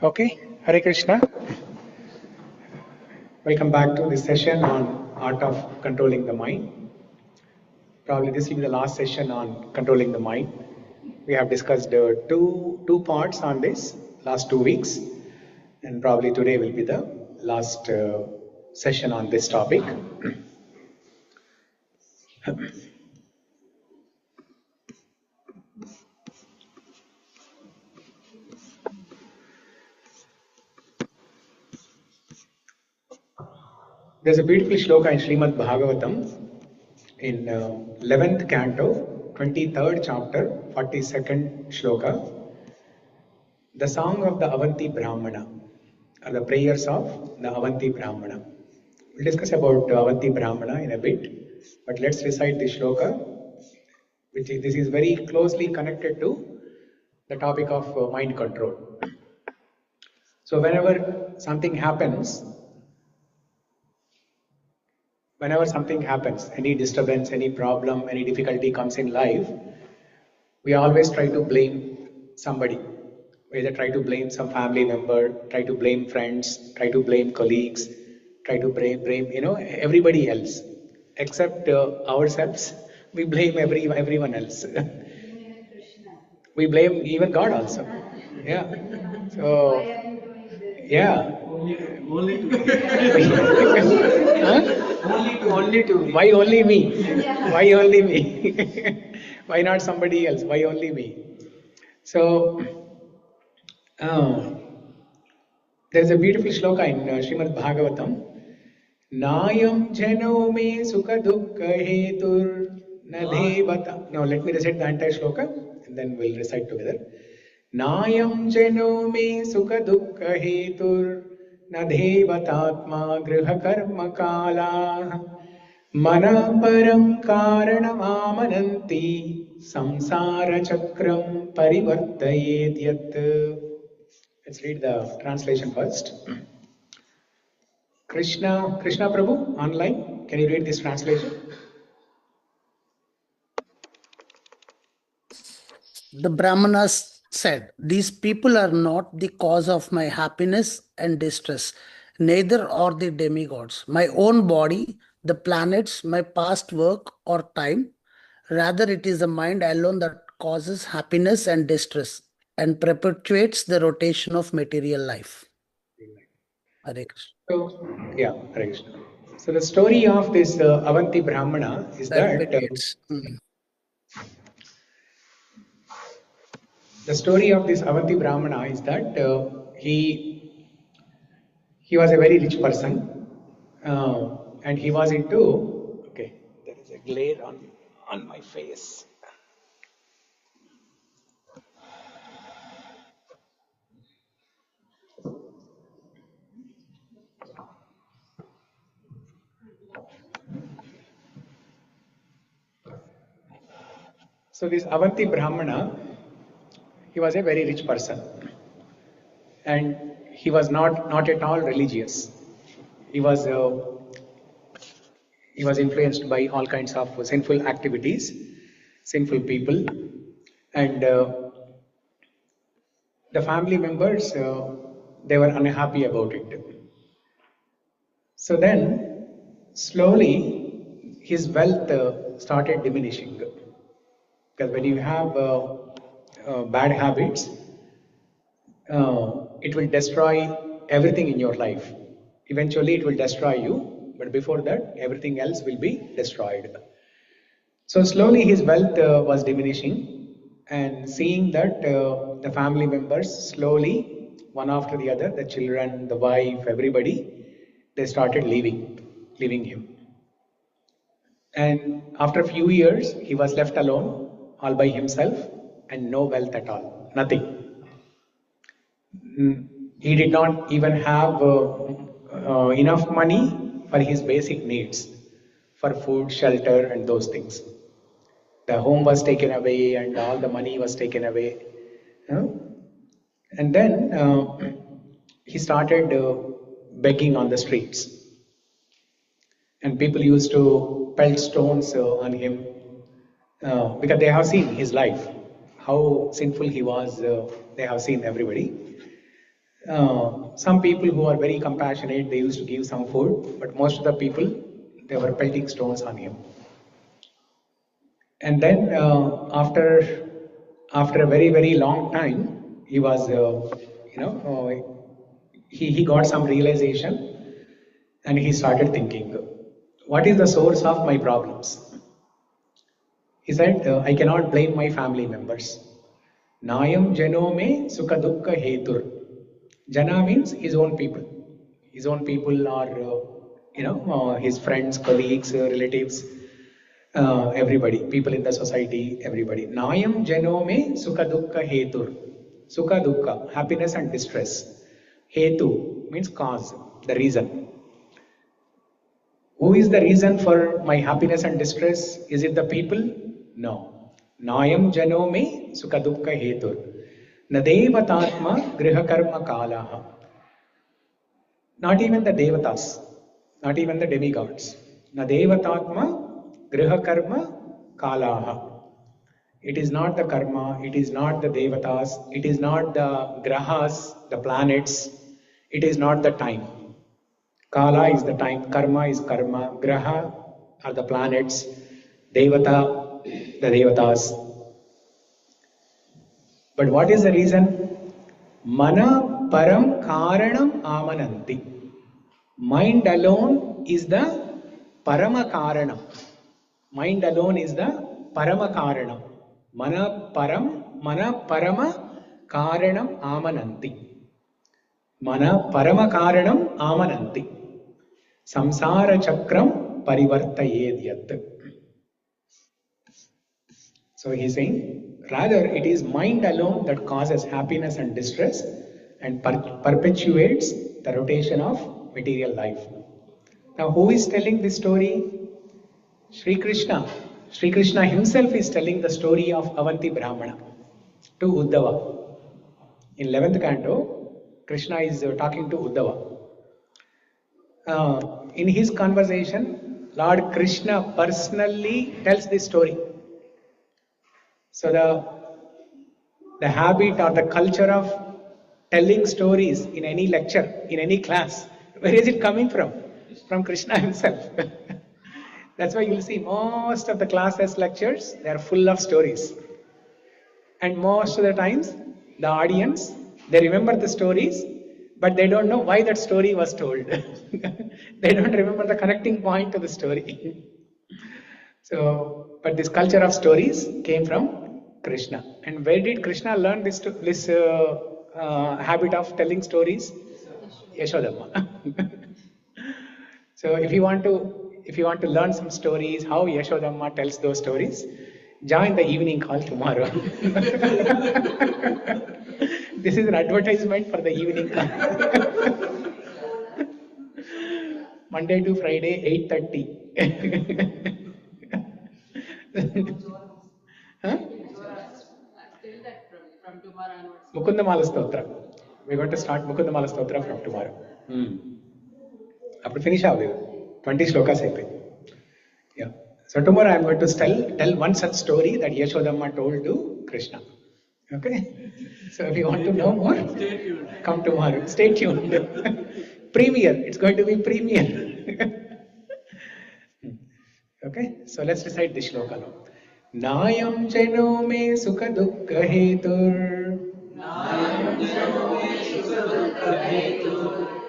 Okay, Hare Krishna. Welcome back to this session on art of controlling the mind. Probably this will be the last session on controlling the mind. We have discussed two parts on this last 2 weeks, and probably today will be the last session on this topic. There's a beautiful shloka in Srimad Bhagavatam in 11th canto, 23rd chapter, 42nd shloka. The song of the Avanti Brahmana, or the prayers of the Avanti Brahmana. We'll discuss about Avanti Brahmana in a bit, but let's recite the shloka, this is very closely connected to the topic of mind control. So whenever something happens, any disturbance, any problem, any difficulty comes in life, we always try to blame somebody. We either try to blame some family member, try to blame friends, try to blame colleagues, try to blame everybody else, except ourselves. We blame everyone else. We blame even God also. Yeah. So yeah. Only to Huh? only to Why only me? Why only me? Why not somebody else? Why only me? So there's a beautiful shloka in Srimad Bhagavatam. Nayam jano me sukha dukkha hetur nadevata. Now let me recite the entire shloka and then we'll recite together. Nayam jano me sukha dukkha hetur nadhevatatma griha karma kala mana param karanamamananti samsara chakram parivartayet yat. Let's read the translation first. Krishna Prabhu, online, can you read this translation? The Brahmanas said, "These people are not the cause of my happiness and distress, neither are the demigods, my own body, the planets, my past work or time. Rather, it is the mind alone that causes happiness and distress and perpetuates the rotation of material life." Hare Krishna. So, yeah, Hare Krishna. So the story of this Avanti Brahmana is the story of this Avanti Brahmana is that he was a very rich person, and he was into. Okay, there is a glare on my face. So this Avanti Brahmana, he was a very rich person, and he was not at all religious. He was influenced by all kinds of sinful activities, sinful people, and the family members they were unhappy about it. So then, slowly, his wealth started diminishing, because when you have bad habits, it will destroy everything in your life. Eventually, it will destroy you, but before that, everything else will be destroyed. So slowly, his wealth was diminishing, and seeing that the family members slowly, one after the other, the children, the wife, everybody, they started leaving him. And after a few years, he was left alone, all by himself, and no wealth at all, nothing. He did not even have enough money for his basic needs, for food, shelter, and those things. The home was taken away, and all the money was taken away. And then he started begging on the streets. And people used to pelt stones on him because they have seen his life, how sinful he was. They have seen everybody. Some people who are very compassionate, they used to give some food, but most of the people, they were pelting stones on him. And then after a very long time, he was, he got some realization, and he started thinking, what is the source of my problems? He said, I cannot blame my family members. Nayam jano me sukha dukkha hetur. Jana means his own people. His own people are, his friends, colleagues, relatives, everybody, people in the society, everybody. Nayam jano me sukha dukkha hetur. Sukha dukkha, happiness and distress. Hetu means cause, the reason. Who is the reason for my happiness and distress? Is it the people? No. Nayam jano me sukha dukkha hetur. Nadevatatma grihakarma kalaha. Not even the devatas, not even the demigods. Nadevatatma grihakarma kalaha. It is not the karma, it is not the devatas, it is not the grahas, the planets, it is not the time. Kala is the time, karma is karma, graha are the planets, devata, the devatas. But what is the reason? Mana param karanam amananti. Mind alone is the parama karanam. Mind alone is the parama karanam. Mana parama karanam amananti. Mana parama karanam amananti. Samsara chakram parivartayedyat. So he is saying, rather it is mind alone that causes happiness and distress and perpetuates the rotation of material life. Now who is telling this story? Sri Krishna. Sri Krishna himself is telling the story of Avanti Brahmana to Uddhava. In 11th canto, Krishna is talking to Uddhava. In his conversation, Lord Krishna personally tells this story. So the habit or the culture of telling stories in any lecture, in any class, where is it coming from? From Krishna himself. That's why you'll see most of the classes lectures, they are full of stories. And most of the times, the audience, they remember the stories, but they don't know why that story was told. They don't remember the connecting point to the story. So, but this culture of stories came from Krishna. And where did Krishna learn this habit of telling stories? Yashodhamma. So if you want to learn some stories, how Yashodhamma tells those stories, join the evening call tomorrow. This is an advertisement for the evening call. Monday to Friday, 8:30. Huh? Till that from tomorrow onwards. Mukundamala Stotra. We're going to start Mukundamala Stotra from tomorrow. After finish our 20 shlokas. Yeah. So tomorrow I'm going to tell one such story that Yashodhamma told to Krishna. Okay? So if you want to know more, come tomorrow. Stay tuned. Premiere. It's going to be premiere. Okay? So let's recite this shloka now. Nayam jano me sukha dukkha hetur.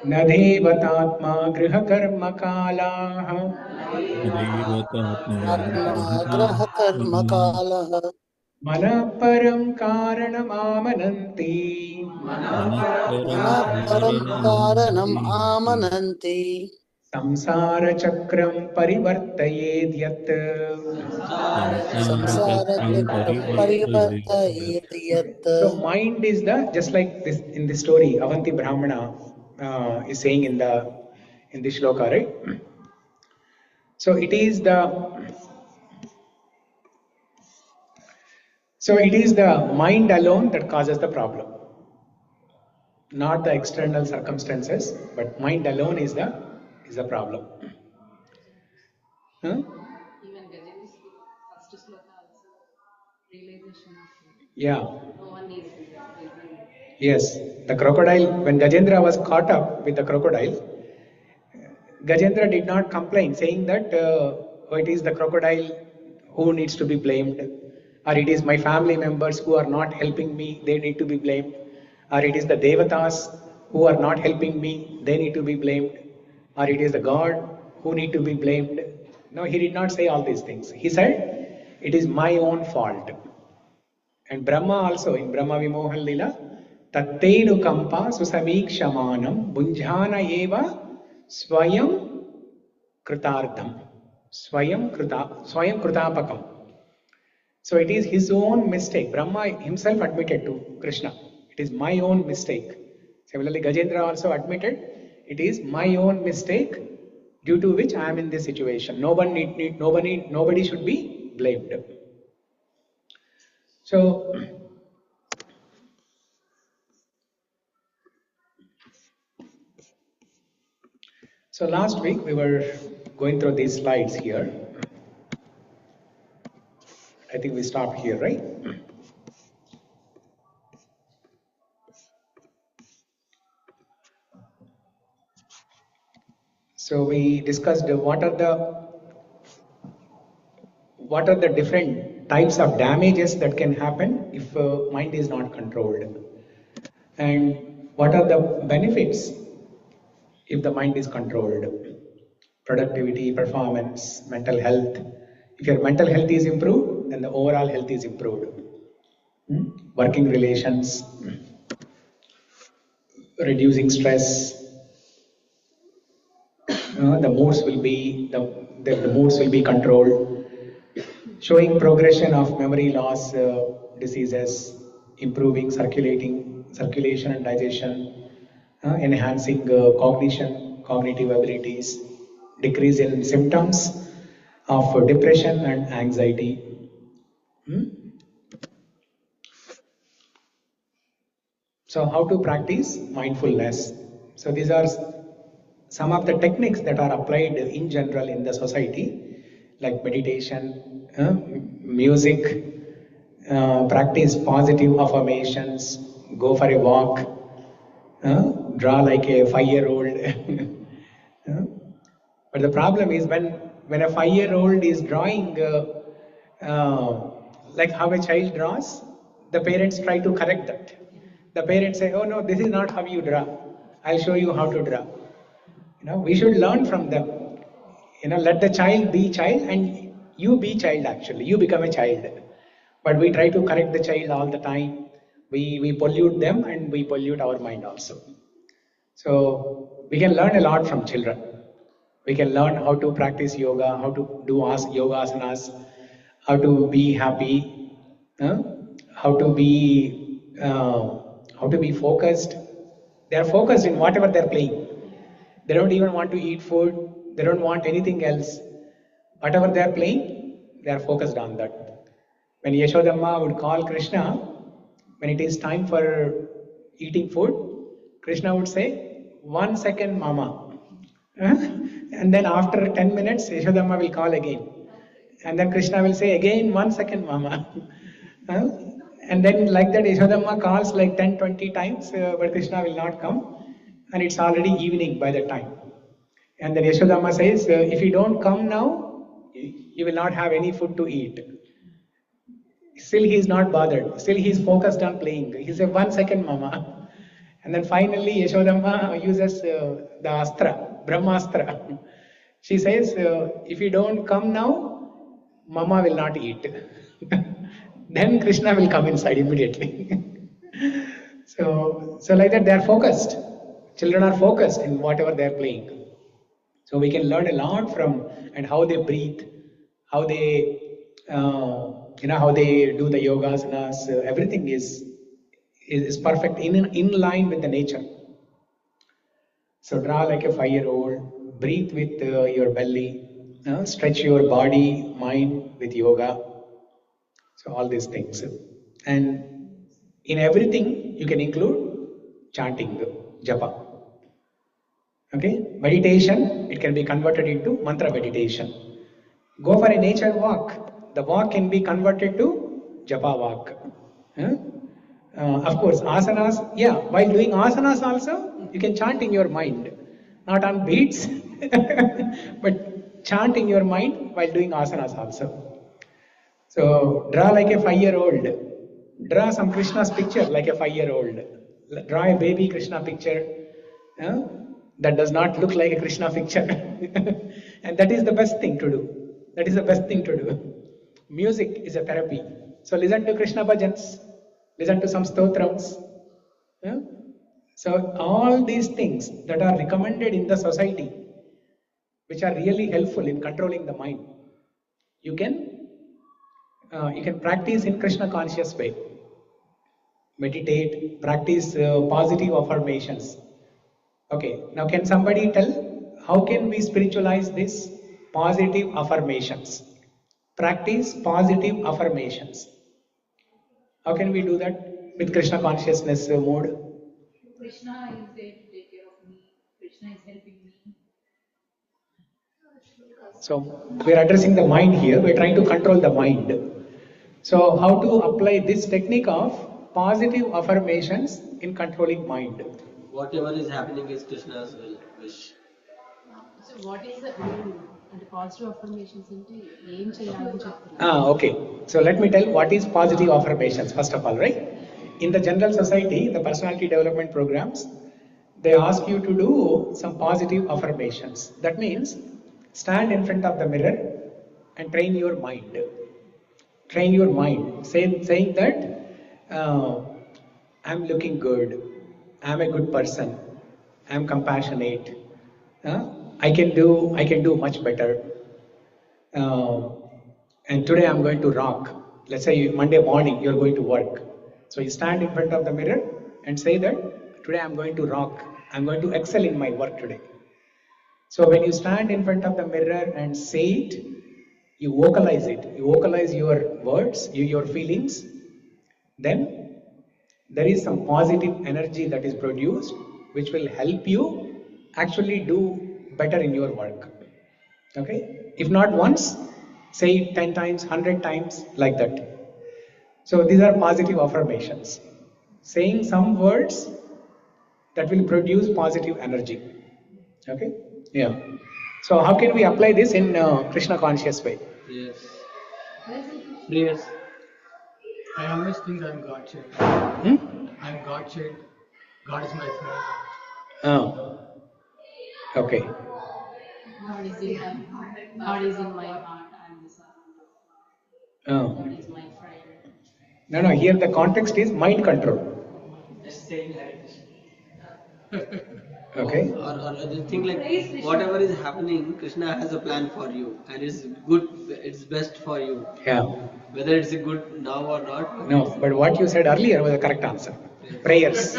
Nadevatatma griha karma kalaha. Atmagraha karma kalaha. Mana param karanamananti. Mana param karanam amananti. Samsara chakram parivartayedyat. Samsara chakram parivartayedyat. So mind is just like this in the story, Avanti Brahmana is saying in this shloka, right? So it is the mind alone that causes the problem, not the external circumstances, but mind alone is the problem. Huh? Even Gajan's first sloka also. Realization of Yeah. no one needs it. Yes. The crocodile, when Gajendra was caught up with the crocodile, Gajendra did not complain, saying that oh, it is the crocodile who needs to be blamed, or it is my family members who are not helping me, they need to be blamed, or it is the devatas who are not helping me, they need to be blamed, or it is the God who need to be blamed. No, he did not say all these things. He said, it is my own fault. And Brahma also, in Brahma Vimohan Lila, Tattenu Kampa Susamikshamanam Bunjhana Eva Swayam Krutardham. Swayam Krutapakam. So it is his own mistake. Brahma himself admitted to Krishna, it is my own mistake. Similarly, Gajendra also admitted, it is my own mistake due to which I am in this situation. Nobody should be blamed. So last week we were going through these slides here. I think we stopped here, right? So we discussed what are the different types of damages that can happen if mind is not controlled, and what are the benefits if the mind is controlled. Productivity, performance, mental health. If your mental health is improved, then the overall health is improved. Working relations, reducing stress, the moods will be controlled, showing progression of memory loss diseases, improving circulation and digestion, enhancing cognitive abilities, decrease in symptoms of depression and anxiety. So how to practice mindfulness? So these are some of the techniques that are applied in general in the society, like meditation, music, practice positive affirmations, go for a walk, draw like a 5-year-old. Uh, but the problem is when a 5-year-old is drawing like how a child draws, the parents try to correct that. The parents say, "Oh no, this is not how you draw. I'll show you how to draw." We should learn from them. Let the child be child, and you be child. Actually, you become a child. But we try to correct the child all the time. We pollute them, and we pollute our mind also. So we can learn a lot from children. We can learn how to practice yoga, how to do yoga asanas, how to be happy, uh, how to be focused. They are focused in whatever they are playing. They don't even want to eat food. They don't want anything else. Whatever they are playing, they are focused on that. When Yashodamma would call Krishna, when it is time for eating food, Krishna would say, "1 second, Mama." And then after 10 minutes, Yashodamma will call again. And then Krishna will say again, "1 second, Mama." And then like that, Yashodamma calls like 10, 20 times, but Krishna will not come. And it's already evening by the time. And then Yashodamma says, if you don't come now, you will not have any food to eat. Still he is not bothered. Still he is focused on playing. He says, "1 second, Mama." And then finally Yashodamma uses the astra, Brahmastra. She says, if you don't come now, Mama will not eat. Then Krishna will come inside immediately. So like that they are focused. Children are focused in whatever they are playing. So we can learn a lot from and how they breathe, how they how they do the yogasanas. Everything is perfect in line with the nature. So draw like a 5-year-old, breathe with your belly, stretch your body, mind with yoga. So all these things. And in everything you can include chanting, japa. Okay, meditation, it can be converted into mantra meditation. Go for a nature walk. The walk can be converted to japa vak. Of course, asanas, yeah, while doing asanas also, you can chant in your mind. Not on beats, but chant in your mind while doing asanas also. So, draw like a 5-year-old. Draw some Krishna's picture like a 5-year-old. Draw a baby Krishna picture that does not look like a Krishna picture. And that is the best thing to do. That is the best thing to do. Music is a therapy. So listen to Krishna bhajans, listen to some stotrams. Yeah? So all these things that are recommended in the society, which are really helpful in controlling the mind, you can practice in Krishna conscious way. Meditate, practice positive affirmations. Okay, now can somebody tell how can we spiritualize this? Positive affirmations. Practice positive affirmations. How can we do that with Krishna consciousness mode? Krishna is there to take care of me. Krishna is helping me. So we are addressing the mind here. We are trying to control the mind. So how to apply this technique of positive affirmations in controlling mind? Whatever is happening is Krishna's wish. So what is the and positive affirmations into ఏం చేయాలని చెప్తున్నారు? Okay. So let me tell what is positive affirmations first of all, right? In the general society, the personality development programs, they ask you to do some positive affirmations. That means stand in front of the mirror and train your mind. Train your mind, saying that I'm looking good, I'm a good person, I'm compassionate, I can do much better, and today I'm going to rock. Let's say Monday morning you're going to work, so you stand in front of the mirror and say that today I'm going to rock, I'm going to excel in my work today. So when you stand in front of the mirror and say it, you vocalize it, you vocalize your words, your feelings, then there is some positive energy that is produced which will help you actually do better in your work. Okay? If not once, say it 10 times, 100 times, like that. So these are positive affirmations. Saying some words that will produce positive energy. Okay? Yeah. So how can we apply this in Krishna conscious way? Yes. Prayers. I always think I'm God shaped. I'm God shaped. God is my friend. Oh. Okay. God is in my heart. God is in my heart. I am the servant of God. Oh. God is my friend. No, here the context is mind control. Just saying Hare Krishna. Okay? Or the thing like whatever is happening, Krishna has a plan for you, and it's good. It's best for you. Yeah. Whether it's good now or not. No, but what you said earlier was the correct answer. Prayers.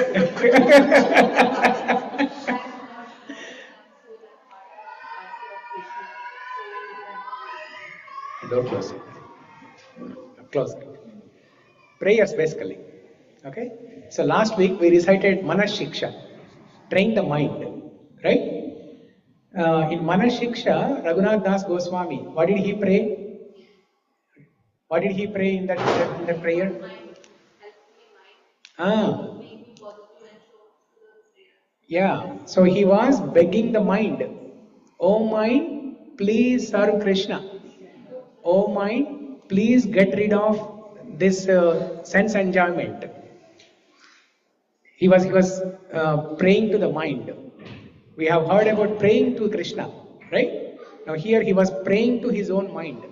Don't close it. Close it. Prayers basically. Okay? So last week we recited Manas Shiksha. Train the mind. Right? In Manas Shiksha, Raghunath Das Goswami, what did he pray? What did he pray in that prayer? Yeah. So he was begging the mind. Oh mind, please serve Krishna. Oh mind, please get rid of this sense enjoyment. He was praying to the mind. We have heard about praying to Krishna, right? Now here he was praying to his own mind.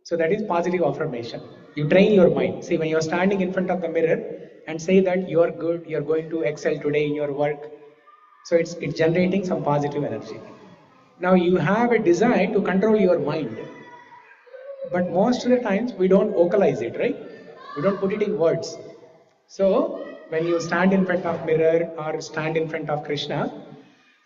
So that is positive affirmation. You train your mind. See, when you are standing in front of the mirror and say that you are good, you are going to excel today in your work. So it's generating some positive energy. Now you have a desire to control your mind. But most of the times we don't vocalize it, right? We don't put it in words. So when you stand in front of mirror or stand in front of Krishna,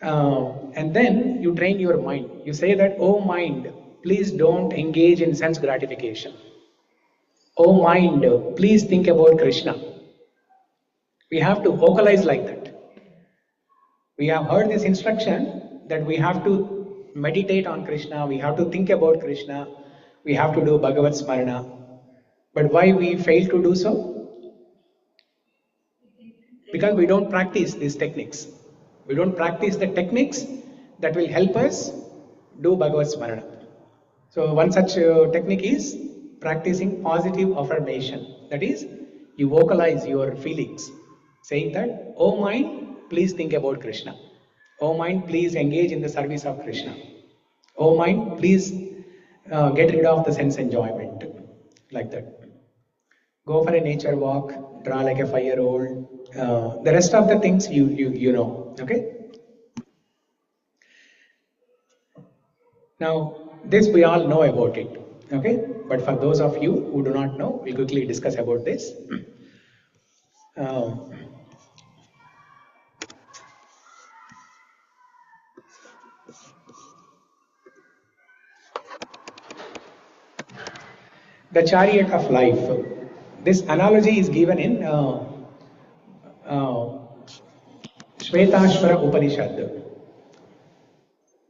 and then you train your mind. You say that, oh mind, please don't engage in sense gratification. Oh mind, please think about Krishna. We have to vocalize like that. We have heard this instruction that we have to meditate on Krishna, we have to think about Krishna, we have to do Bhagavad Smarana. But why we fail to do so? Because we don't practice these techniques. We don't practice the techniques that will help us do Bhagavad Smarana. So one such technique is practicing positive affirmation. That is, you vocalize your feelings, saying that, "Oh mind, please think about Krishna. Oh mind, please engage in the service of Krishna. Oh mind, please get rid of the sense enjoyment." Like that. Go for a nature walk, draw like a 5-year-old. The rest of the things you know. Okay. Now, this we all know about it, okay? But for those of you who do not know, we'll quickly discuss about this. Um, the chariot of life. This analogy is given in Shvetashvara Upanishad.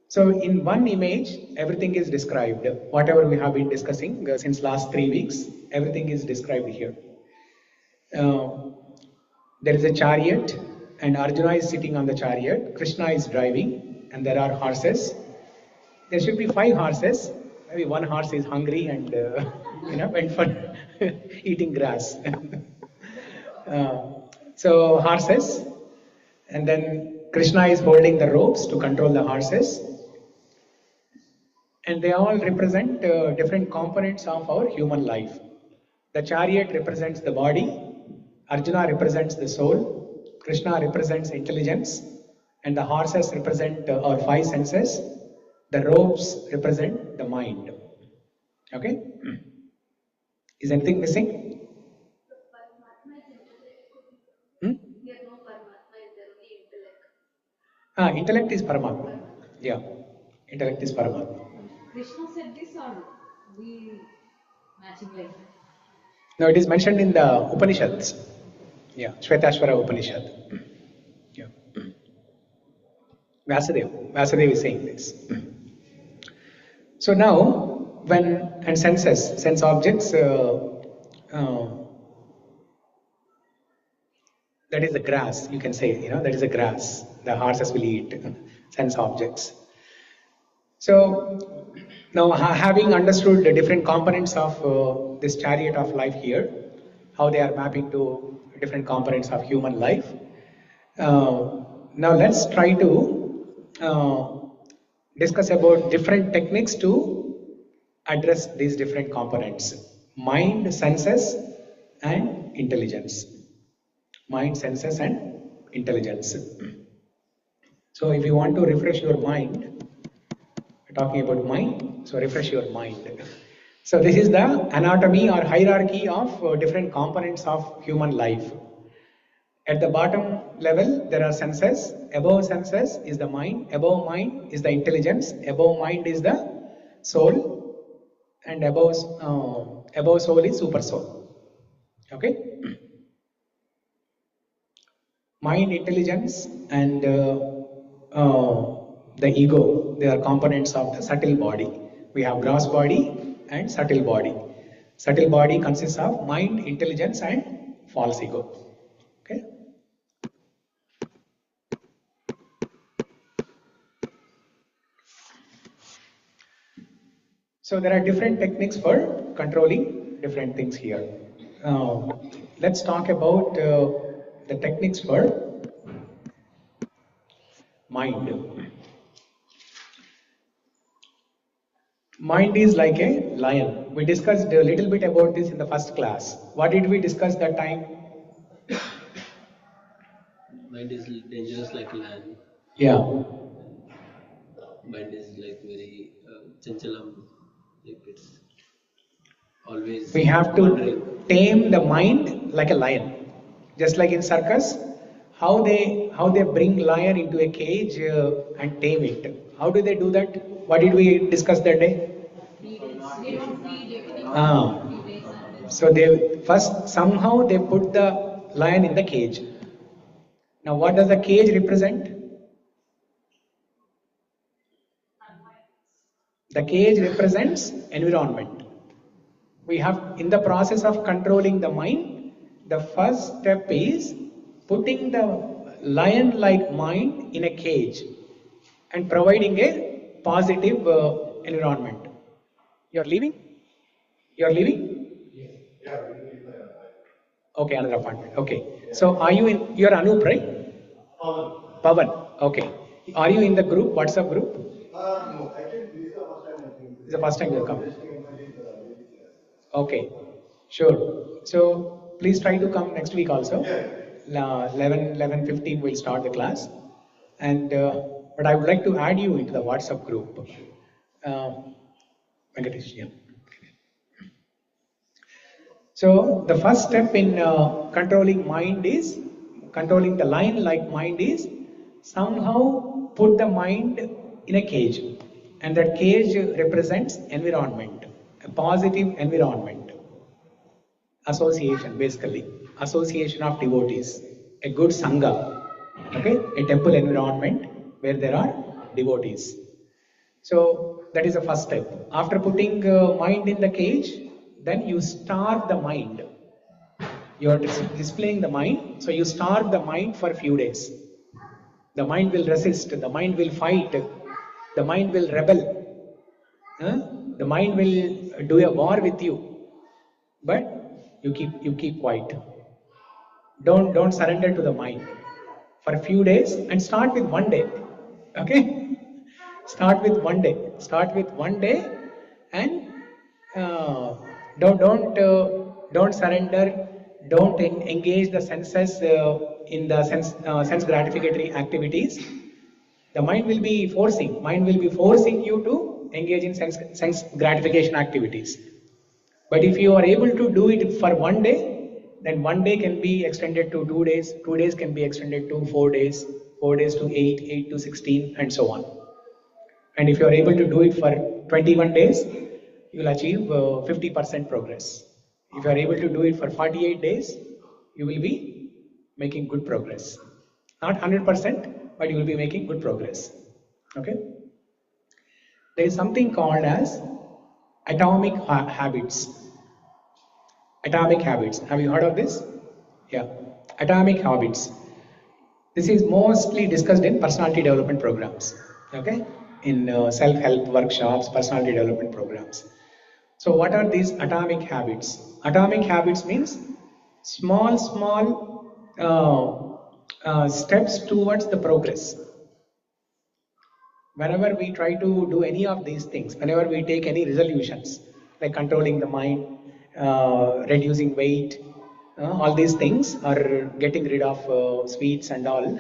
So, in one image, everything is described. Whatever we have been discussing since last 3 weeks, everything is described here. There is a chariot, and Arjuna is sitting on the chariot. Krishna is driving, and there are horses. There should be 5 horses. Maybe one horse is hungry and went for eating grass. So horses, and then Krishna is holding the ropes to control the horses, and they all represent different components of our human life. The chariot represents the body, Arjuna represents the soul, Krishna represents intelligence, and the horses represent our 5 senses. The ropes represent the mind. Okay? Is anything missing? Intellect is Paramatma. Yeah. Intellect is Paramatma. Krishna said this or we matching like that? No, it is mentioned in the Upanishads. Yeah, Shvetashvara Upanishad. Yeah. Vyasadeva is saying this. So now, when sense objects, that is the grass, you can say, that is the grass. The horses will eat sense objects. So now, having understood the different components of this chariot of life here, how they are mapping to different components of human life, now let's try to discuss about different techniques to address these different components: mind, senses, and intelligence. Mind, senses, and intelligence. So if you want to refresh your mind, we're talking about mind, so refresh your mind. So this is the anatomy or hierarchy of different components of human life. At the bottom level, there are senses. Above senses is the mind. Above mind is the intelligence. Above mind is the soul. And above soul is super soul. Okay? Mind, intelligence, and the ego, they are components of the subtle body. We have gross body and subtle body. Subtle body consists of mind, intelligence, and false ego. Okay? So there are different techniques for controlling different things here. Let's talk about the techniques for mind. Mind is like a lion. We discussed a little bit about this in the first class. What did we discuss that time? Mind is dangerous like lion. Yeah. Mind is like very chanchalam, like it's always. We have to wandering. tame the mind like a lion. Just like in circus, how they bring lion into a cage and tame it. How do they do that? What did we discuss that day? They don't feed everything. So they first somehow they put the lion in the cage. Now what does the cage represent? The cage represents environment. we have, in the process of controlling the mind, the first step is putting the lion-like mind in a cage and providing a positive environment. You're leaving? You're leaving? Okay, another apartment. Okay. So are you in, you're Anup, right? Pavan. Okay. Are you in the group, WhatsApp group? No, actually, this is the first time I think. It's the first time you come. Just came by this class. Okay. Sure. So please try to come next week also. 11:15 we'll start the class. And but I would like to add you into the WhatsApp group. Venkatesh, yeah. So the first step in controlling mind is, controlling the lion-like mind is somehow put the mind in a cage, and that cage represents environment, a positive environment, association, basically association of devotees, a good sangha, okay, a temple environment where there are devotees. So that is the first step. After putting mind in the cage, then you starve the mind. You are displaying the mind, so you starve the mind for a few days. The mind will resist, the mind will fight, the mind will rebel, the mind will do a war with you. But you keep quiet. Don't surrender to the mind for a few days, and start with one day. Okay? Start with one day. Start with one day, and don't surrender. Don't engage the senses in the sense gratificatory activities. The mind will be forcing you to engage in sense gratification activities. But if you are able to do it for one day, then one day can be extended to 2 days, 2 days can be extended to 4 days, 4 days to 8, 8 to 16, and so on. And if you are able to do it for 21 days, you will achieve 50% progress. If you are able to do it for 48 days, you will be making good progress. Not 100%, but you will be making good progress. Okay? There is something called as atomic habits. Atomic habits. Have you heard of this? Yeah. Atomic habits. This is mostly discussed in personality development programs. Okay? In self-help workshops, personality development programs. So what are these atomic habits? Atomic habits means small steps towards the progress. Whenever we try to do any of these things, whenever we take any resolutions, like controlling the mind, reducing weight, all these things, or getting rid of sweets and all.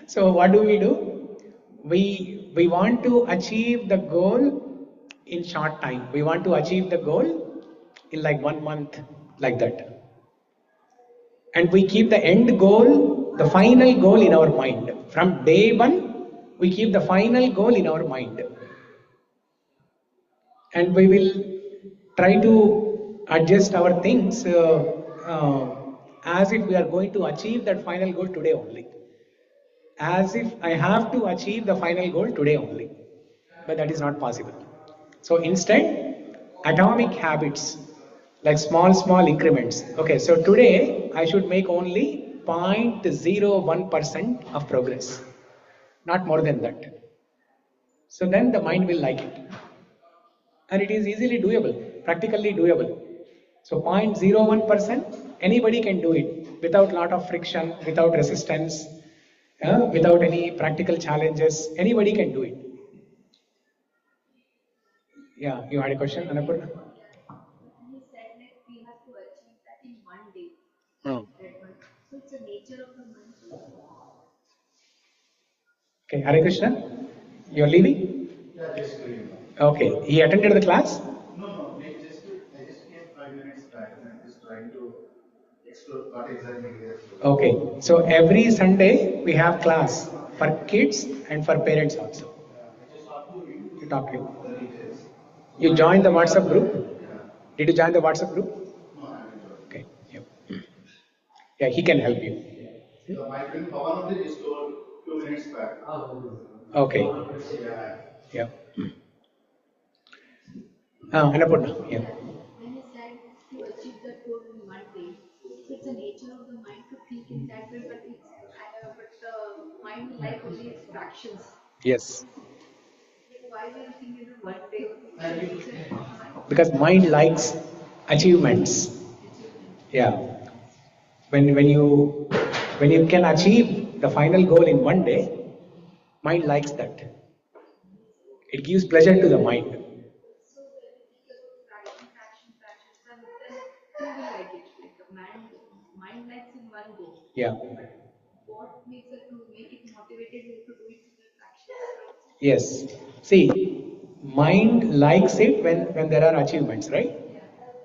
So what do? We want to achieve the goal in short time. We want to achieve the goal in like 1 month, like that. And we keep the end goal, the final goal in our mind. From day one, we keep the final goal in our mind. And we will try to adjust our things as if we are going to achieve that final goal today only. As if I have to achieve the final goal today only. But that is not possible. So instead, atomic habits, like small increments. Okay, so today I should make only 0.01% of progress, not more than that. So then the mind will like it. And it is easily doable, practically doable. So 0.01%, anybody can do it without lot of friction, without resistance, without any practical challenges. Anybody can do it. Yeah, you had a question, Annapurna? You said like we have to achieve that in one day. Oh. So it's the nature of the mind. Okay, Hare Krishna, you are leaving? Yeah, just doing. Okay, he attended the class? No, I just came 5 minutes back and I'm just trying to explore what exactly we are doing. Okay, so every Sunday we have class for kids and for parents also. I just talked to you. You talk to him. The details. You joined the WhatsApp group? Yeah. Did you join the WhatsApp group? No, I haven't joined. Okay, yeah, he can help you. So my friend Pavan only just told 2 minutes back. Okay, Yeah. yeah. Annapurna, yeah. in one day. So it's the nature of the mind to think in that way, but but the mind will like only its fractions. Yes. Why we are thinking in one day? It's the nature of mind. Because mind likes achievements. Yeah. When you can achieve the final goal in one day, mind likes that. It gives pleasure to the mind. So when we think about fractions, then who will like it? Like the mind likes in one go. Yeah. What makes it to make it motivated to do it in fractions? Yes. See, mind likes it when there are achievements, right?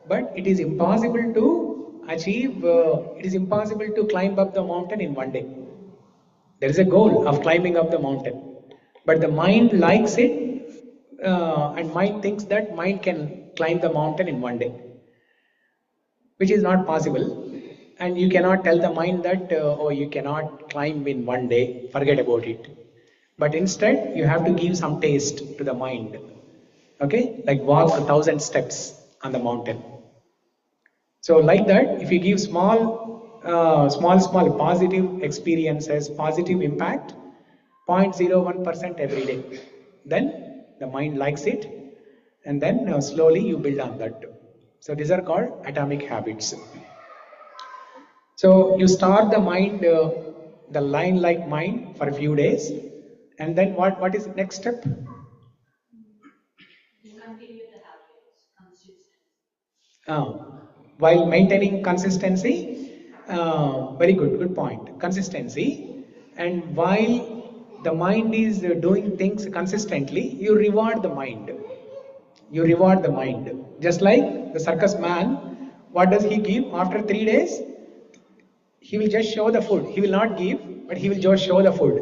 But it is impossible to achieve, it is impossible to climb up the mountain in one day. There is a goal of climbing up the mountain. But the mind likes it, and mind thinks that mind can climb the mountain in one day, which is not possible. And you cannot tell the mind that, oh, you cannot climb in one day, forget about it. But instead, you have to give some taste to the mind. Okay? Like walk 1,000 steps on the mountain. So like that, if you give small positive experiences, positive impact, 0.01% every day, then the mind likes it, and then slowly you build on that. So these are called atomic habits. So you start the mind, the line-like mind for a few days, and then what is the next step? Uh, while maintaining consistency, very good point. Consistency, and while the mind is doing things consistently, you reward the mind. You reward the mind. Just like the circus man, what does he give after 3 days? He will just show the food. He will not give, but he will just show the food.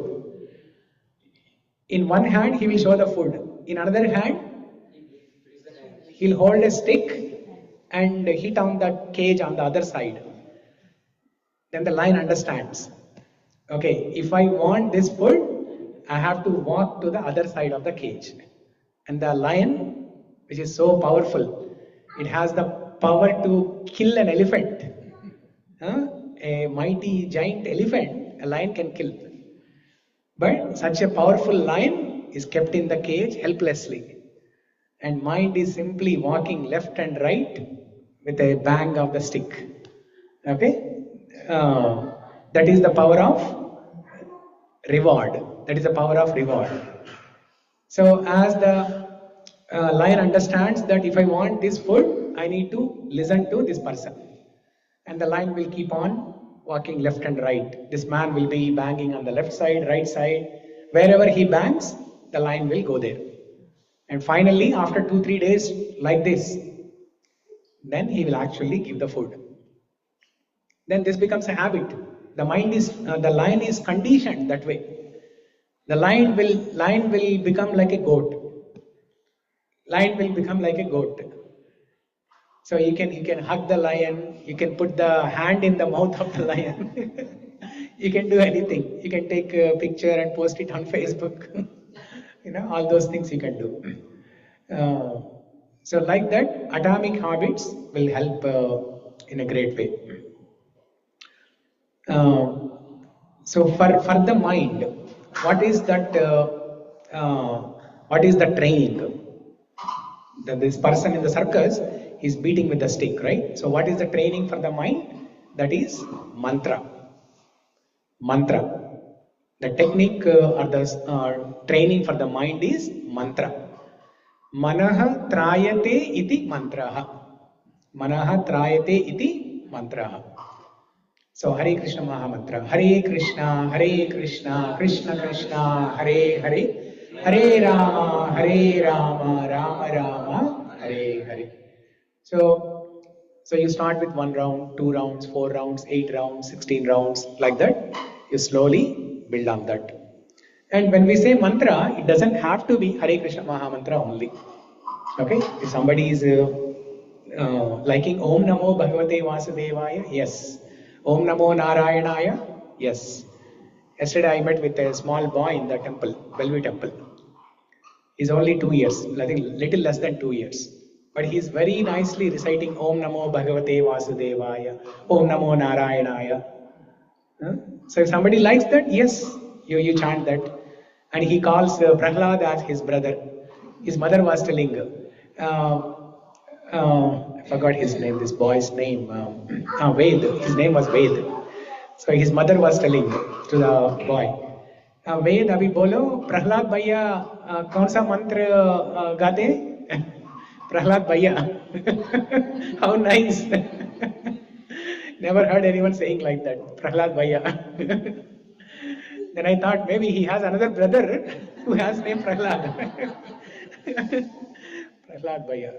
In one hand, he will show the food. In another hand, he'll hold a stick and hit on the cage on the other side. Then the lion understands. Okay, if I want this food, I have to walk to the other side of the cage. And the lion, which is so powerful, it has the power to kill an elephant. A mighty giant elephant, a lion can kill. But such a powerful lion is kept in the cage helplessly. And mind is simply walking left and right with a bang of the stick. Okay? That is the power of reward. That is the power of reward. So as the lion understands that if I want this food, I need to listen to this person. And the lion will keep on walking left and right. This man will be banging on the left side, right side. Wherever he bangs, the lion will go there. And finally, after 2-3 days like this, then he will actually give the food. Then this becomes a habit. The lion is conditioned that way. The lion will become like a goat. Lion will become like a goat. So you can hug the lion. You can put the hand in the mouth of the lion. You can do anything. You can take a picture and post it on Facebook. All those things you can do. So like that, atomic habits will help in a great way. So for the mind, what is that? What is the training? This person in the circus is beating with the stick, right? So what is the training for the mind? That is mantra. Mantra. The technique or the training for the mind is mantra. Manaha trayate iti mantraha. Manaha trayate iti mantraha. So Hare Krishna Mahamantra. Hare Krishna, Krishna Krishna, Hare Hare. Hare Rama, Rama Rama, Hare Hare. So you start with 1 round, 2 rounds, 4 rounds, 8 rounds, 16 rounds, like that. You slowly build on that. And when we say mantra, it doesn't have to be Hare Krishna Mahamantra only. Okay? If somebody is liking Om Namo Bhagavate Vasudevaya, yes. Om Namo Narayanaya, yes. Yesterday I met with a small boy in the temple, Bellevue temple. He's only 2 years, I think little less than 2 years. But he is very nicely reciting Om Namo Bhagavate Vasudevaya, Om Namo Narayanaya. So if somebody likes that, yes, you chant that. And he calls Prahlad as his brother. His mother was telling, I forgot his name, this boy's name, Ved. His name was Ved. So his mother was telling to the boy, Ved, abhi bolo, Prahlad bhaiya kaun sa mantra gaate? Prahlad bhaiya. How nice. Never heard anyone saying like that. Prahlad bhaiya. Then I thought maybe he has another brother who has name Prahlad. Prahlad bhaiya.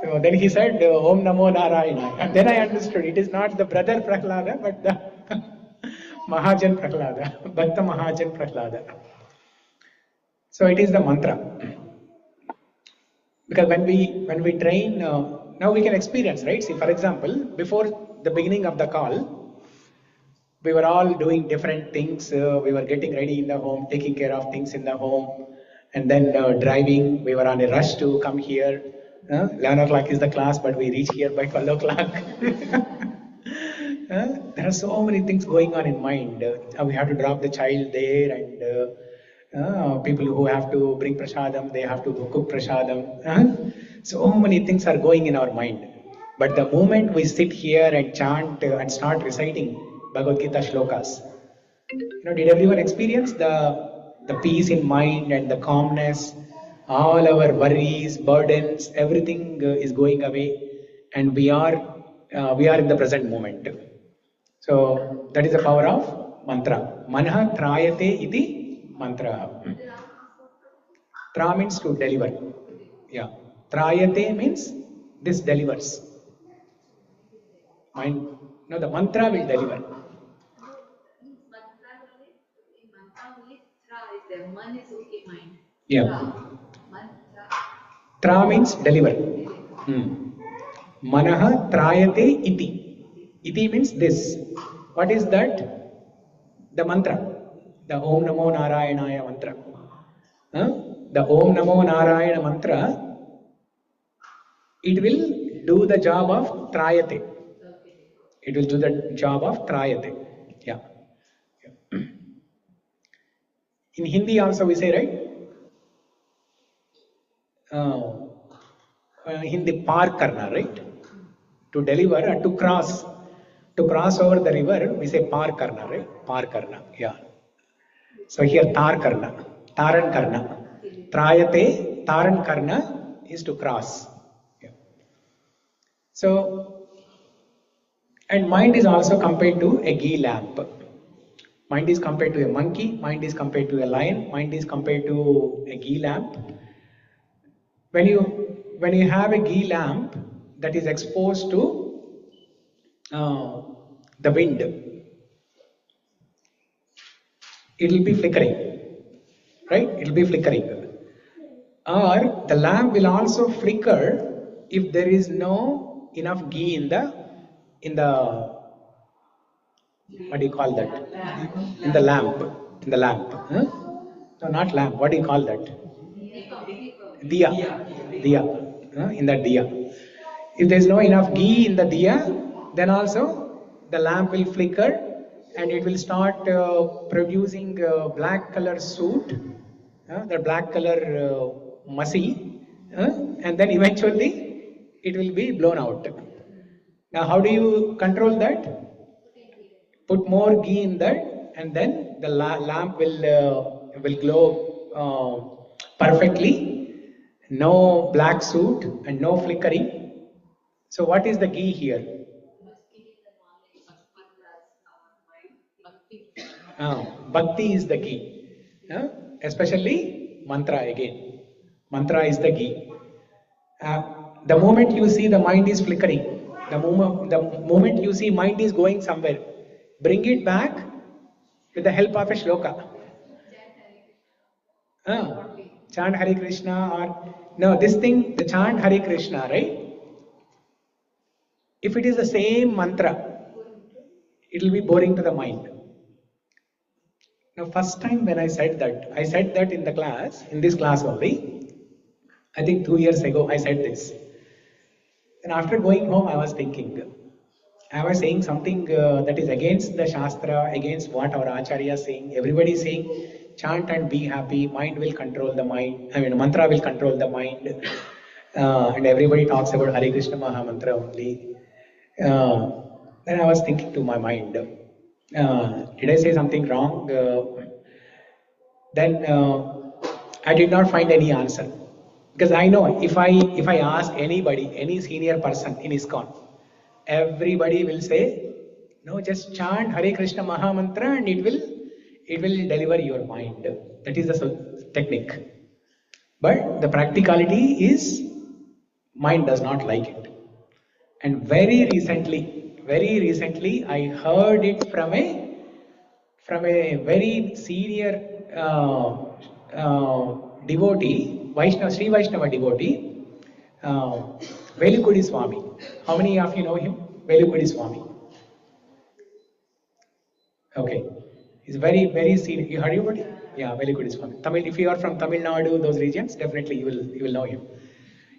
So then he said, Om Namo Narayana. And then I understood it is not the brother Prahlada, but the Mahajan Prahlada, Bhakta Mahajan Prahlada. So it is the mantra. Because when we train, now we can experience, right? See, for example, before the beginning of the call, we were all doing different things. We were getting ready in the home, taking care of things in the home, and then driving. We were on a rush to come here. 11 o'clock is the class, but we reach here by 12 o'clock. There are so many things going on in mind. We have to drop the child there, and people who have to bring prasadam, they have to cook prasadam. So many things are going in our mind. But the moment we sit here and chant and start reciting Bhagavad Gita shlokas, did everyone experience the peace in mind and the calmness? All our worries, burdens, everything is going away, and we are in the present moment. So that is the power of mantra. Manah trayate iti mantra. Tra means to deliver. Yeah. Trayate means this delivers. Mind. No, the mantra will deliver. Man is okay, mind. Yeah. Tra means deliver. Manaha trayate iti. Iti means this. What is that? The mantra. The Om Namo Narayanaya mantra. The Om Namo Narayana mantra, it will do the job of trayate. It will do the job of trayate. Yeah. In Hindi also we say, right? Hindi par karna, right? To deliver, to cross over the river, we say par karna, right? Par karna, yeah. So here tar karna, taran karna. Trayate, taran karna is to cross. Yeah. So, and mind is also compared to a ghee lamp. Mind is compared to a monkey, mind is compared to a lion, mind is compared to a ghee lamp. When you have a ghee lamp that is exposed to the wind, it will be flickering, right? It will be flickering. Or the lamp will also flicker if there is no enough ghee in the what do you call that? In the lamp. Huh? No, not lamp. What do you call that? Diya. In the diya. If there is no enough ghee in the diya, then also the lamp will flicker and it will start producing black color soot, the black color mussy, and then eventually it will be blown out. Now, how do you control that? Put more ghee in that, and then the lamp will glow perfectly. No black soot and no flickering. So, what is the ghee here? Bhakti is the ghee. Especially mantra again. Mantra is the ghee. The moment you see the mind is flickering, the moment you see mind is going somewhere, bring it back with the help of a shloka. Chant Hare Krishna, or no, this thing, the chant Hare Krishna, right? If it is the same mantra, it will be boring to the mind. Now, first time when I said that in the class, in this class only, I think 2 years ago I said this. And after going home, I was thinking, I was saying something that is against the Shastra, against what our Acharya is saying. Everybody is saying, chant and be happy, mind will control the mind, mantra will control the mind. And everybody talks about Hare Krishna Maha Mantra only. Then I was thinking to my mind, did I say something wrong? Then I did not find any answer. Because I know if I ask anybody, any senior person in ISKCON, everybody will say, no, just chant Hare Krishna Maha Mantra and it will deliver your mind. That is the technique. But the practicality is mind does not like it. And very recently, I heard it from a very senior devotee, Sri Vaishnava devotee, uh, Velukudi Swami. How many of you know him? Velukudi Swami. Okay. He's very senior. You heard about him? Yeah, Velukudi Swami. Tamil, if you are from Tamil Nadu, those regions, definitely you will know him.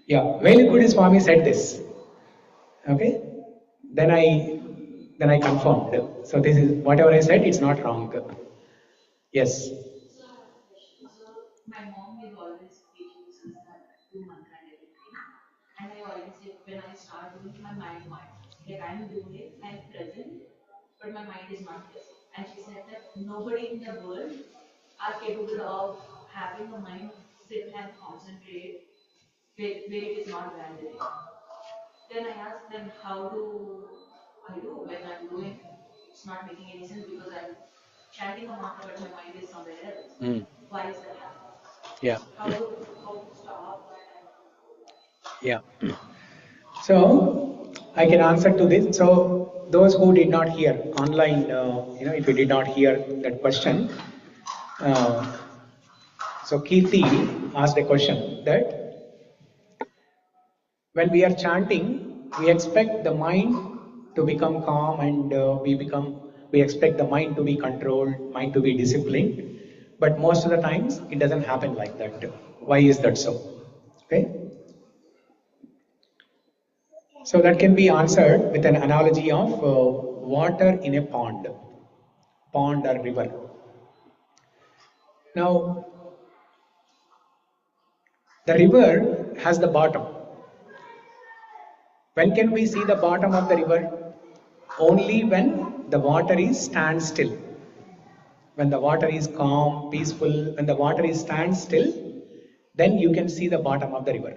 Yeah, Velukudi Swami said this. Okay. Then I confirmed. So this is whatever I said, it's not wrong. Yes. So my mom is always teaching us that do mantra and everything. And I always say when I start doing my mind wanders. Like I'm doing it, I'm present, but my mind is not present. And she said that nobody in the world are capable of having a mind sit and concentrate where it is not wandering. Then I asked them how do I do when I'm doing it's not making any sense because I'm chanting a mantra but my mind is somewhere else. Why is that happening? Yeah. How to stop that? Yeah. So I can answer to this. So those who did not hear online, if you did not hear that question, uh, so Kirti asked a question that when we are chanting, we expect the mind to become calm and we expect the mind to be controlled, mind to be disciplined. But most of the times it doesn't happen like that. Why is that so? Okay. So that can be answered with an analogy of water in a pond or river. Now, the river has the bottom. When can we see the bottom of the river? Only when the water is standstill. When the water is calm, peaceful, when the water is standstill, then you can see the bottom of the river.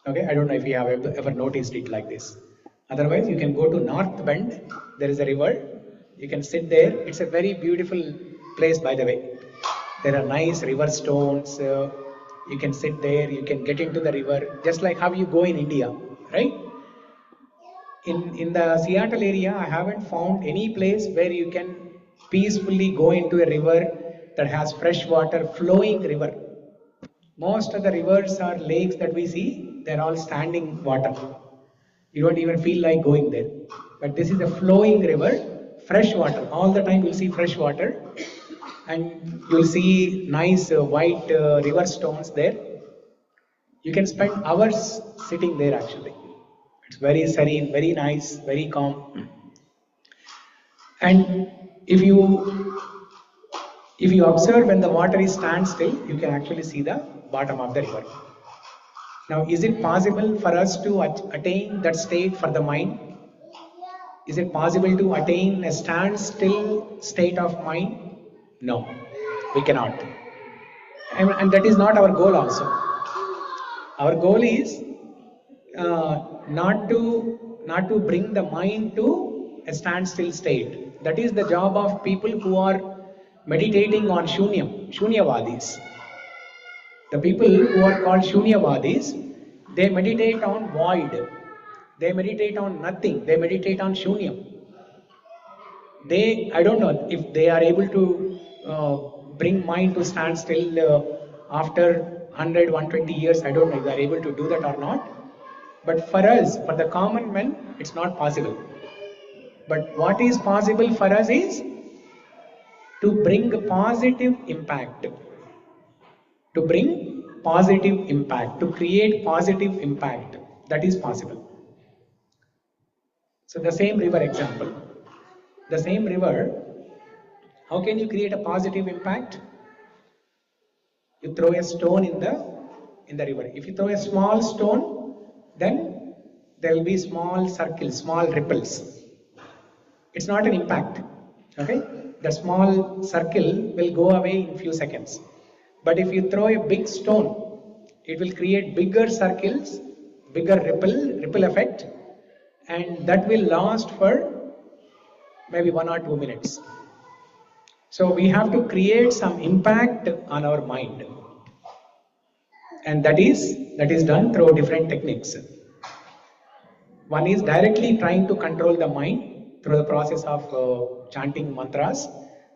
Okay, I don't know if you have ever noticed it like this. Otherwise, you can go to North Bend. There is a river. You can sit there. It's a very beautiful place, by the way. There are nice river stones. You can sit there. You can get into the river, just like how you go in India, right? In the Seattle area, I haven't found any place where you can peacefully go into a river that has fresh water, flowing river. Most of the rivers or lakes that we see, they're all standing water. You don't even feel like going there. But this is a flowing river, fresh water. All the time you'll see fresh water and you'll see nice white river stones there. You can spend hours sitting there actually. It's very serene, very nice, very calm. And if you observe when the water is standstill, you can actually see the bottom of the river. Now, is it possible for us to attain that state for the mind? Is it possible to attain a standstill state of mind? No, we cannot. And that is not our goal also. Our goal is not to bring the mind to a standstill state. That is the job of people who are meditating on Shunyavadis. The people who are called Shunyavadis, they meditate on void. They meditate on nothing. They meditate on Shunyam. I don't know if they are able to bring mind to stand still after 100, 120 years. I don't know if they are able to do that or not. But for us, for the common men, it's not possible. But what is possible for us is to bring positive impact. To bring positive impact, to create positive impact. That is possible. So the same river example, the same river, how can you create a positive impact? You throw a stone in the river. If you throw a small stone, then there will be small circles, small ripples. It's not an impact. Okay? The small circle will go away in few seconds. But if you throw a big stone, it will create bigger circles, bigger ripple effect, and that will last for maybe 1 or 2 minutes. So we have to create some impact on our mind. And that is done through different techniques. One is directly trying to control the mind through the process of chanting mantras,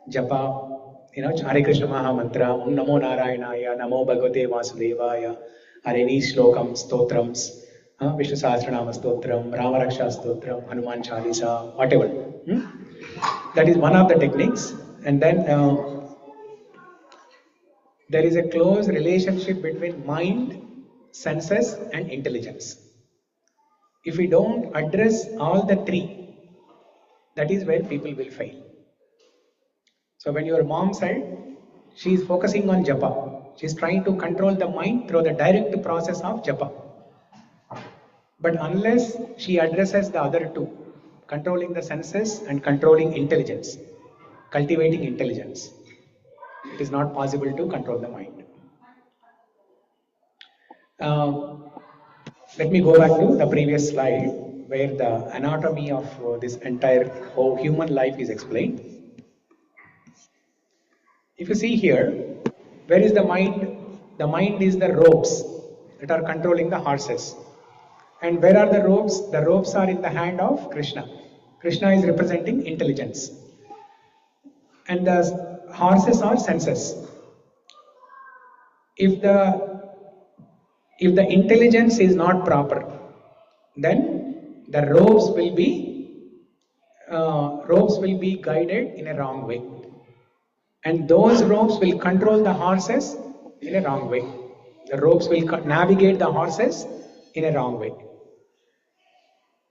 japa, Hare Krishna Maha Mantra, Om Namo Narayanaya, Namo Bhagavate Vasudevaya, or any shlokams, stotrams, Vishnu Sahasranama Stotram, Rama Raksha Stotram, Hanuman Chalisa, whatever. That is one of the techniques. And then there is a close relationship between mind, senses, and intelligence. If we don't address all the three, that is where people will fail. So when your mom said, she is focusing on japa. She is trying to control the mind through the direct process of japa. But unless she addresses the other two, controlling the senses and controlling intelligence, cultivating intelligence, it is not possible to control the mind. Let me go back to the previous slide where the anatomy of this entire whole human life is explained. If you see here, where is the mind? The mind is the ropes that are controlling the horses. And where are the ropes? The ropes are in the hand of Krishna. Krishna is representing intelligence. And the horses are senses. If the intelligence is not proper, then the ropes will be guided in a wrong way. And those ropes will control the horses in a wrong way. The ropes will navigate the horses in a wrong way.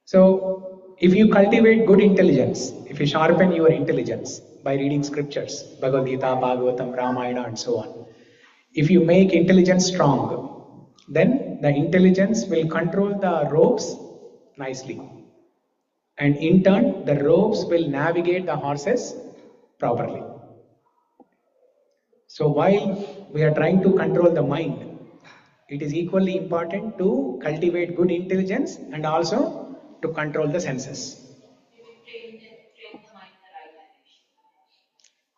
So, if you cultivate good intelligence, if you sharpen your intelligence by reading scriptures, Bhagavad Gita, Bhagavatam, Ramayana, and so on, if you make intelligence strong, then the intelligence will control the ropes nicely. And in turn, the ropes will navigate the horses properly. So while we are trying to control the mind, it is equally important to cultivate good intelligence and also to control the senses.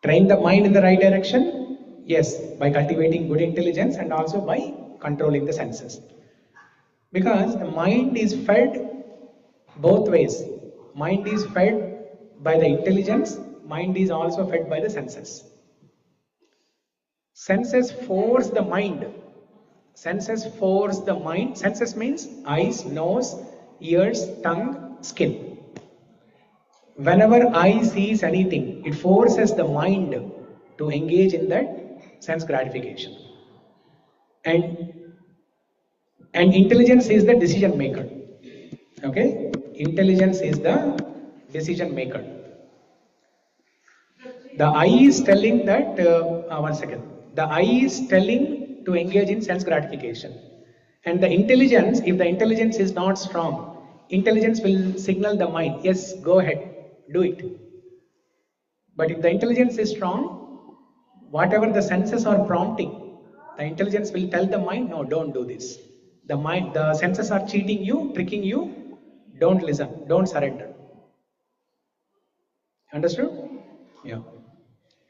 Train the mind in the right direction? Yes, by cultivating good intelligence and also by controlling the senses. Because the mind is fed both ways. Mind is fed by the intelligence, mind is also fed by the senses. Senses force the mind. Senses force the mind. Senses means eyes, nose, ears, tongue, skin. Whenever eye sees anything, it forces the mind to engage in that sense gratification. And intelligence is the decision maker. Okay? Intelligence is the decision maker. The eye is telling that, one second. The eye is telling to engage in sense gratification. And the intelligence, if the intelligence is not strong, intelligence will signal the mind, yes, go ahead, do it. But if the intelligence is strong, whatever the senses are prompting, the intelligence will tell the mind, no, don't do this. The senses are cheating you, tricking you, don't listen, don't surrender. Understood? Yeah.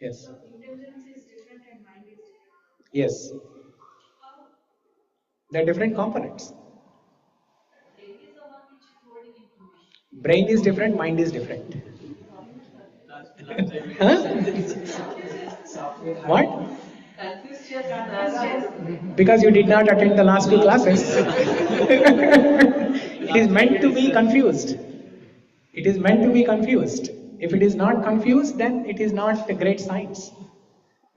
Yes. Intelligence is different and mind is different. Yes. They are different components. Brain is the one which is holding information. Brain is different, mind is different. What? Because you did not attend the last 2 classes. It is meant to be confused. It is meant to be confused. If it is not confused, then it is not a great science.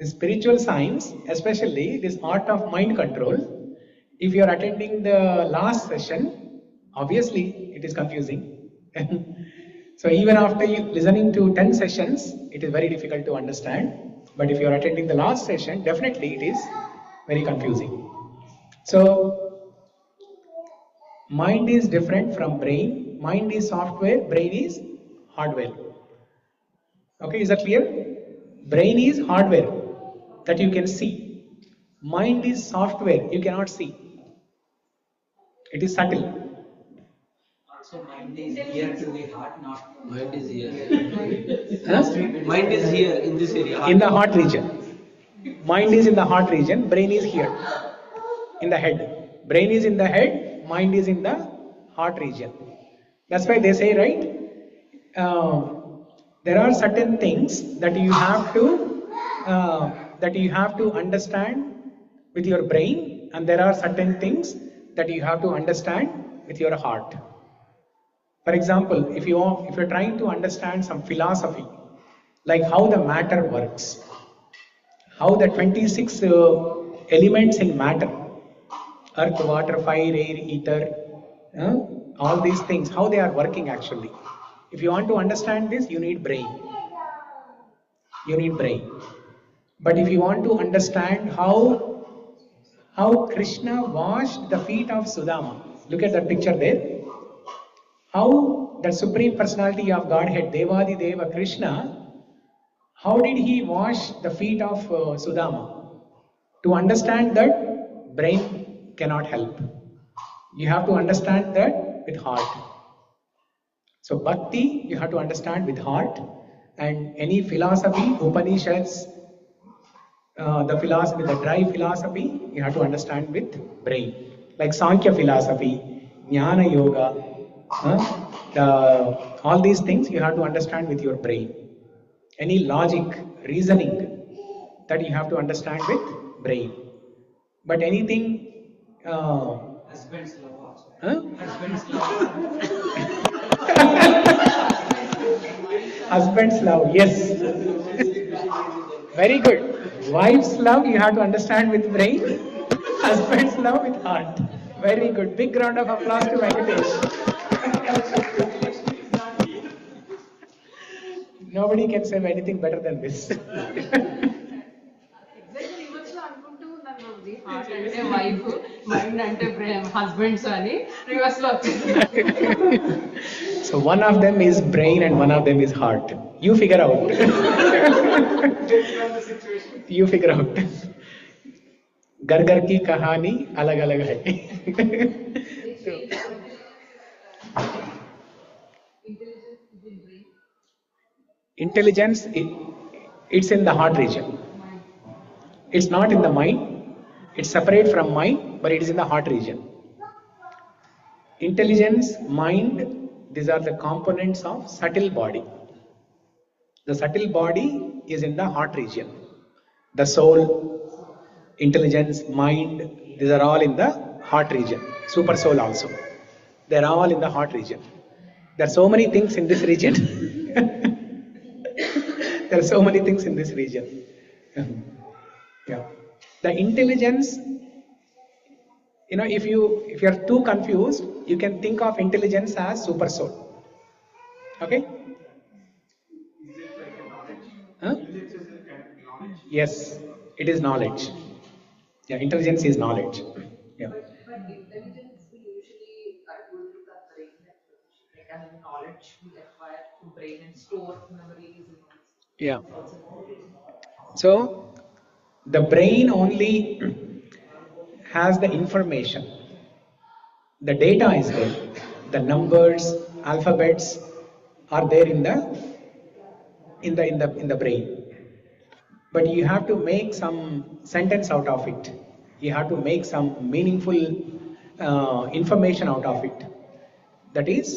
The spiritual science, especially this art of mind control, if you are attending the last session, obviously it is confusing. So even after you listening to 10 sessions, it is very difficult to understand. But if you are attending the last session, definitely it is very confusing. So mind is different from brain. Mind is software, brain is hardware. Okay, is that clear? Brain is hardware that you can see. Mind is software you cannot see. It is subtle. So mind is here to the heart, not mind is here. Huh? Mind is here in this area. In the heart region. Mind is in the heart region, brain is here. In the head. Brain is in the head, mind is in the heart region. That's why they say, right? There are certain things that you have to understand with your brain, and there are certain things that you have to understand with your heart. For example, if you're trying to understand some philosophy, like how the matter works, how the 26 elements in matter, earth, water, fire, air, ether, all these things, how they are working actually. If you want to understand this, you need brain. You need brain. But if you want to understand how Krishna washed the feet of Sudama, look at that picture there. How the Supreme Personality of Godhead, Devadi Deva Krishna, how did he wash the feet of Sudama? To understand that, brain cannot help. You have to understand that with heart. So bhakti, you have to understand with heart, and any philosophy, Upanishads, the dry philosophy, you have to understand with brain. Like Sankhya philosophy, Dhyāna Yoga, all these things you have to understand with your brain. Any logic, reasoning, that you have to understand with brain. But anything, Husband's love also. husband's husband's love, yes. Very good. Wife's love you have to understand with brain. Husband's love with heart. Very good. Big round of applause to Venkatesh. Nobody can say anything better than this. Exactly reverse లో అనుకుంటూ ఉన్నాను అది heart అంటే wife mind అంటే husbands అని reverse లో వచ్చింది. So one of them is brain and one of them is heart. You figure out. You figure out. घर घर की कहानी अलग अलग है. Intelligence, it's in the heart region. It's not in the mind. It's separate from mind, but it is in the heart region. Intelligence, mind, these are the components of subtle body. The subtle body is in the heart region. The soul, intelligence, mind, these are all in the heart region. Super soul also. They are all in the heart region. There are so many things in this region. There are so many things in this region. Yeah. The intelligence, if you are too confused, you can think of intelligence as super soul. Okay? Huh? Yes, it is knowledge. Yeah, intelligence is knowledge. Yeah. But intelligence we usually go through the brain, like as in knowledge we acquire through brain and store memories. Yeah. So the brain only has the information. The data is there. The numbers, alphabets are there in the brain. But you have to make some sentence out of it. You have to make some meaningful information out of it. That is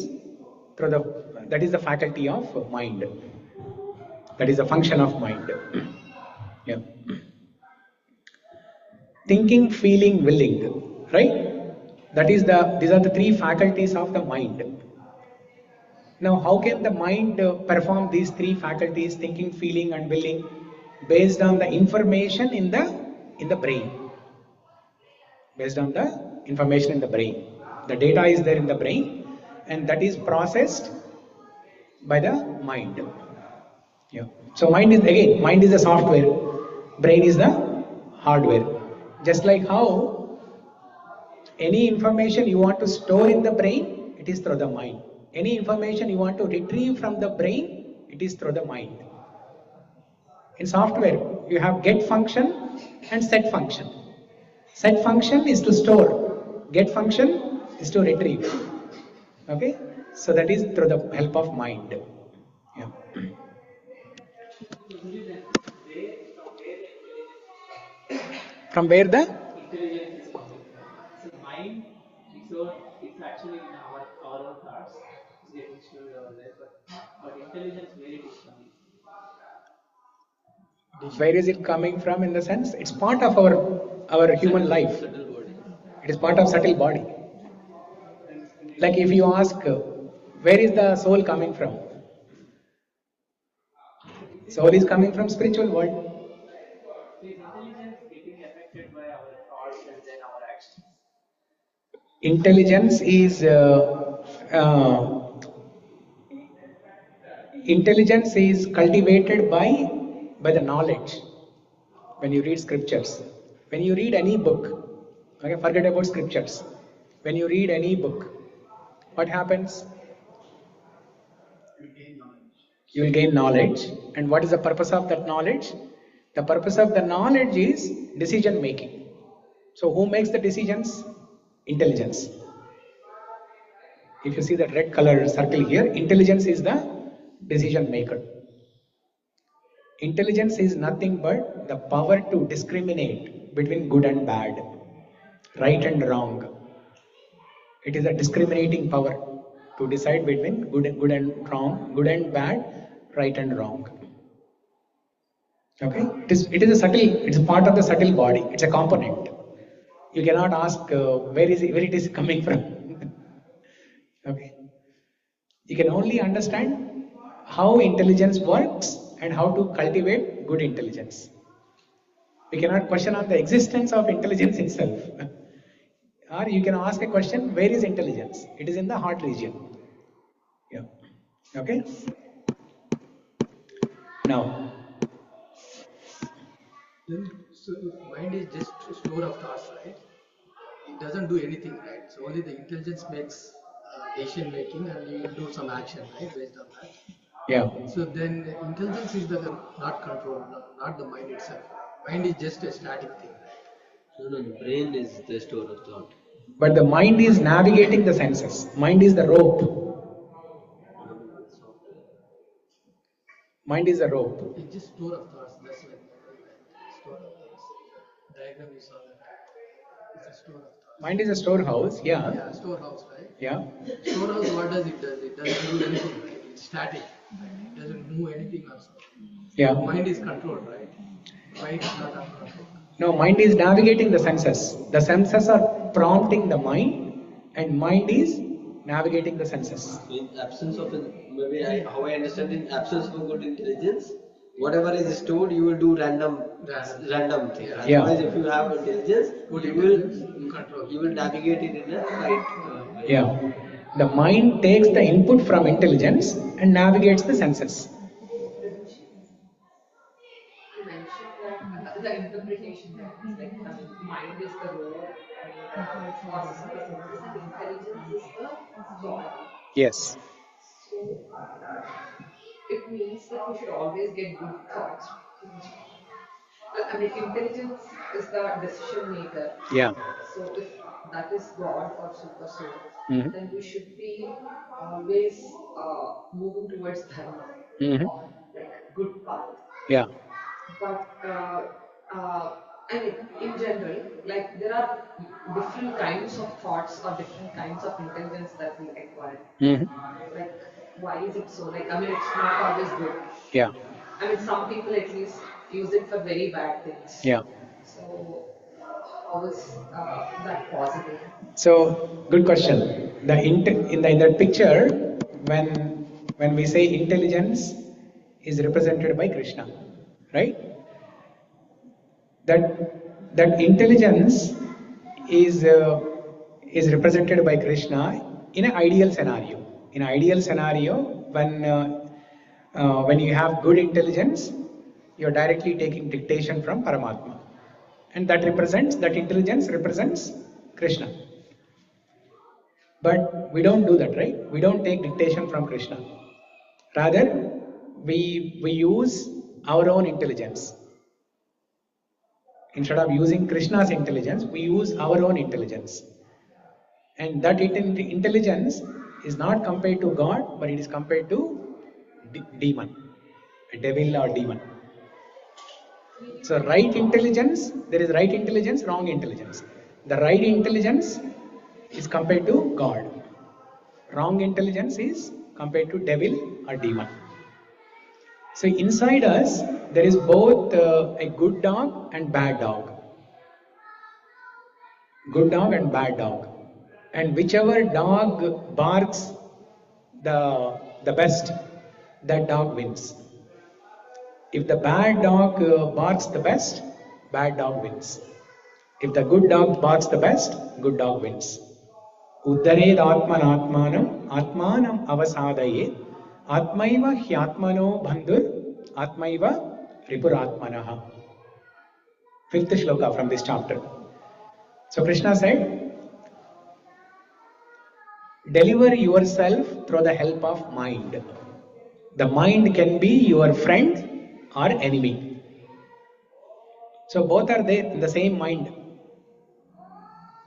the faculty of mind. That is the function of mind. Yeah. Thinking, feeling, willing. Right? These are the three faculties of the mind. Now, how can the mind perform these three faculties, thinking, feeling, and willing? based on the information in the brain. Based on the information in the brain. The data is there in the brain and that is processed by the mind. Yeah. So mind is the software, brain is the hardware. Just like how any information you want to store in the brain, it is through the mind. Any information you want to retrieve from the brain, it is through the mind. In software, you have get function and set function. Set function is to store, get function is to retrieve. Okay? So that is through the help of mind. Yeah. From where the Intelligence is coming from. So mind, it's actually in our own thoughts. It's getting stored over there, but intelligence where it is coming. where is it coming from in the sense it's part of our human life. Subtle body. It is part of subtle body. Like if you ask where is the soul coming from? Soul is coming from spiritual world. So is intelligence getting affected by our thoughts and then our actions? Intelligence is cultivated by the knowledge. When you read scriptures, when you read any book, okay, forget about scriptures. When you read any book, what happens? You will gain knowledge. And what is the purpose of that knowledge? The purpose of the knowledge is decision making. So who makes the decisions? Intelligence. If you see that red color circle here, intelligence is the decision maker. Intelligence is nothing but the power to discriminate between good and bad, right and wrong. It is a discriminating power to decide between good and wrong, good and bad, right and wrong. Okay, it is a subtle. It's a part of the subtle body. It's a component. You cannot ask where it is coming from. Okay, you can only understand how intelligence works and how to cultivate good intelligence. We cannot question on the existence of intelligence itself. Or you can ask a question, where is intelligence? It is in the heart region. Yeah. Okay. Now. Then, so mind is just a store of thoughts, right? It doesn't do anything, right? So only the intelligence makes decision making, and you will do some action, right, based on that. Yeah. So then, intelligence is the not control, not the mind itself. Mind is just a static thing, right? No, the brain is the store of thought. But the mind is navigating the senses. Mind is the rope. Mind is a rope. It's just store of thoughts. That's like store of thoughts. Diagram you saw that. It's a store of thoughts. Mind is a storehouse. Yeah. Yeah, storehouse, right? Yeah. Storehouse, what does it do? It doesn't do anything, right? It's static. Right? It doesn't move anything also. Yeah. Mind is controlled, right? Mind is not uncontrolled. No, mind is navigating the senses. The senses are prompting the mind, and mind is navigating the senses. In absence of how I understand, in absence of good intelligence, whatever is stored, you will do random thing. Yeah. Otherwise, if you have intelligence, you will navigate it in a right way. Yeah. The mind takes the input from intelligence and navigates the senses. You mentioned that the interpretation that is like the mind is the road and causes the senses and intelligence is the God. Yes. So it means that we should always get good thoughts. I mean, intelligence is the decision maker. Yeah. So if that is God or super soul, Mhm. then we should be always moving towards dharma or like good path. Yeah. But I mean, in general, like there are different kinds of thoughts or different kinds of intelligence that we acquire. Like, why is it so? Like, I mean, it's not always good. Yeah. I mean, some people at least use it for very bad things. Yeah. So, how is that possible? So, good question. In that picture, when we say intelligence is represented by Krishna, right? That intelligence is represented by Krishna in an ideal scenario. In an ideal scenario, when you have good intelligence, you are directly taking dictation from Paramatma, and that intelligence represents Krishna. But we don't do that, right? We don't take dictation from Krishna. Rather, we use our own intelligence. Instead of using Krishna's intelligence, we use our own intelligence. And that intelligence is not compared to God, but it is compared to demon, a devil or demon. So right intelligence, there is right intelligence, wrong intelligence. The right intelligence is compared to God. Wrong intelligence is compared to devil or demon. So inside us, there is both a good dog and bad dog. Good dog and bad dog. And whichever dog barks the best, that dog wins. If the bad dog barks the best, bad dog wins. If the good dog barks the best, good dog wins. Uddared atmanatmanam atmanam avasadayet atmaiva hyatmano bandhur atmaiva ripuratmanaha. 5th shloka from this chapter. So Krishna said, deliver yourself through the help of mind. The mind can be your friend or enemy. So both are there in the same mind.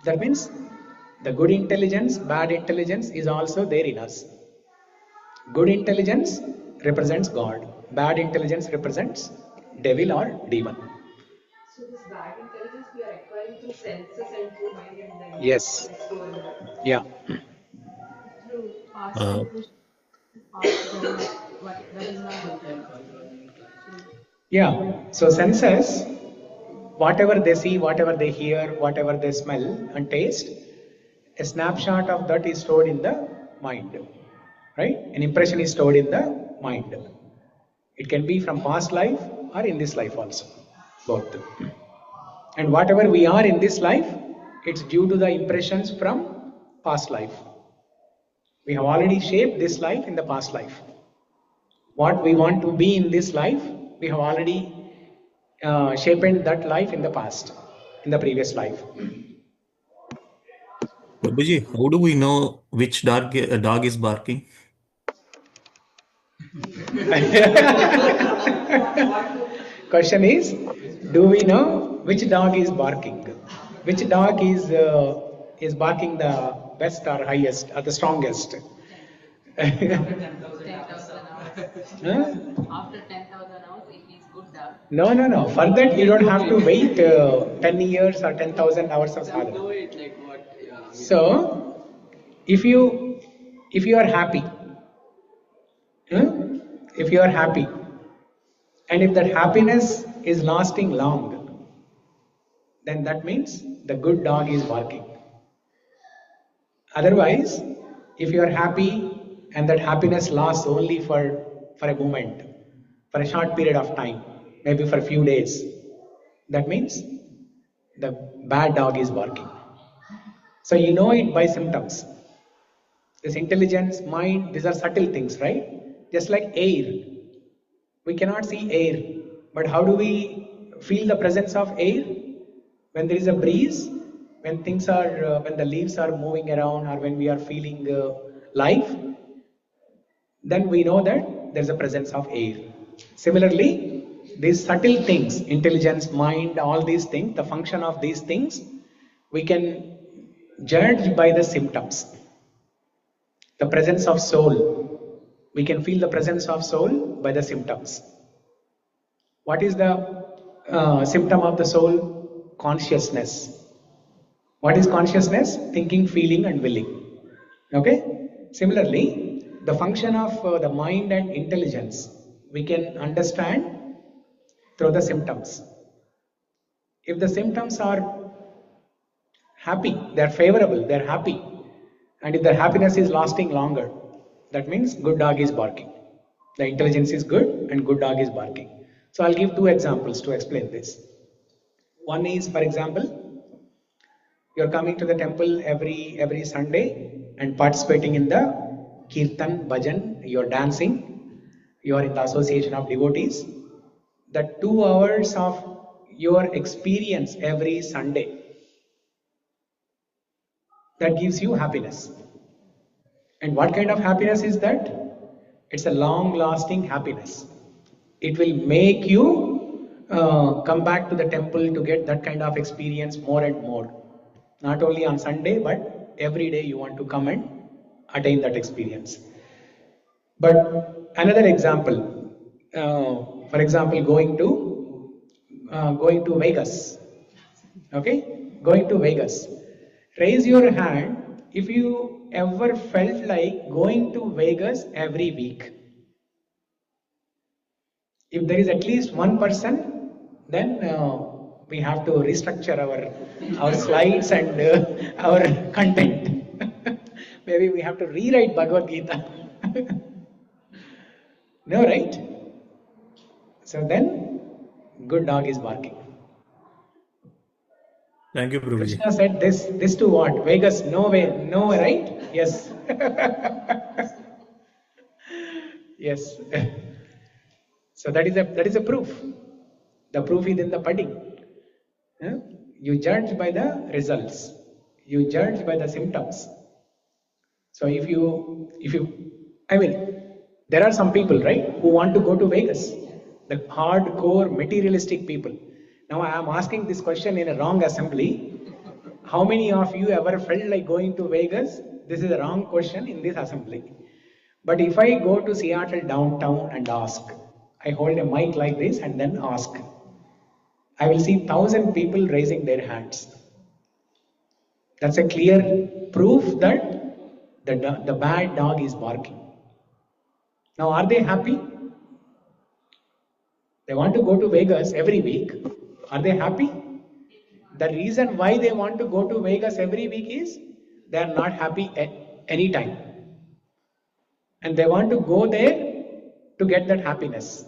That means the good intelligence, bad intelligence is also there in us. Good intelligence represents God. Bad intelligence represents devil or demon. So this bad intelligence we are acquiring through senses and through mind and then Yes. exploring that. Yeah. Through past Uh, impression, past that is not good. Yeah. So senses, whatever they see, whatever they hear, whatever they smell and taste, a snapshot of that is stored in the mind. Right? An impression is stored in the mind. It can be from past life or in this life also. Both. And whatever we are in this life, it's due to the impressions from past life. We have already shaped this life in the past life. What we want to be in this life, we have already shaped that life in the past, in the previous life. Babuji, how do we know which dog is barking? Question is, do we know which dog is barking? Which dog is barking the best or highest or the strongest? After 10,000 hours. After 10,000 hours, if he's good dog. No. For that, you don't have to wait 10 years or 10,000 hours of sadhana. Do it like what? Yeah. So, if you are happy, if you are happy, and if that happiness is lasting long, then that means the good dog is barking. Otherwise, if you are happy and that happiness lasts only for a moment, for a short period of time, maybe for a few days, that means the bad dog is barking. So you know it by symptoms. This intelligence, mind, these are subtle things, right? Just like air. We cannot see air, but how do we feel the presence of air? When there is a breeze, when things are, when the leaves are moving around, or when we are feeling life, then we know that there is a presence of air. Similarly, these subtle things, intelligence, mind, all these things, the function of these things, we can judge by the symptoms. The presence of soul, we can feel the presence of soul by the symptoms. What is the symptom of the soul? Consciousness. What is consciousness? Thinking, feeling and willing. Okay? Similarly, the function of the mind and intelligence, we can understand through the symptoms. If the symptoms are happy, they are favorable, they are happy, and if the happiness is lasting longer, that means good dog is barking. The intelligence is good and good dog is barking. So I'll give two examples to explain this. One is, for example, you're coming to the temple every Sunday and participating in the kirtan, bhajan, you're dancing, you're in the association of devotees. The 2 hours of your experience every Sunday, that gives you happiness. And what kind of happiness is that? It's a long-lasting happiness. It will make you come back to the temple to get that kind of experience more and more. Not only on Sunday, but every day you want to come and attain that experience. But another example, for example, going to Vegas. Okay, going to Vegas. Raise your hand if you ever felt like going to Vegas every week. If there is at least one person, then we have to restructure our slides and our content. Maybe we have to rewrite Bhagavad Gita. No, right? So then, good dog is barking. Thank you, Prabhuji. Krishna said this to what? Vegas, no way, no, right? Yes. Yes. So that is a proof. The proof is in the pudding. You judge by the results. You judge by the symptoms. So if you, I mean, there are some people, right, who want to go to Vegas. The hardcore materialistic people. Now I am asking this question in a wrong assembly. How many of you ever felt like going to Vegas? This is a wrong question in this assembly. But if I go to Seattle downtown and ask, I hold a mic like this and then ask, I will see 1,000 people raising their hands. That's a clear proof that the bad dog is barking. Now, are they happy? They want to go to Vegas every week. Are they happy? The reason why they want to go to Vegas every week is they are not happy at any time. And they want to go there to get that happiness.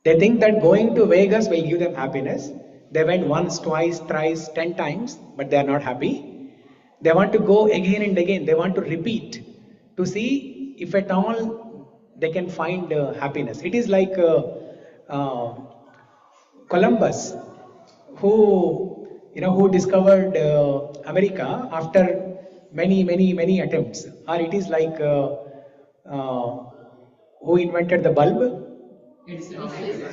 They think that going to Vegas will give them happiness. They went once, twice, thrice, 10 times, but they are not happy. They want to go again and again. They want to repeat to see if at all they can find happiness. It is like Columbus, who discovered America after many attempts. Or it is like who invented the bulb?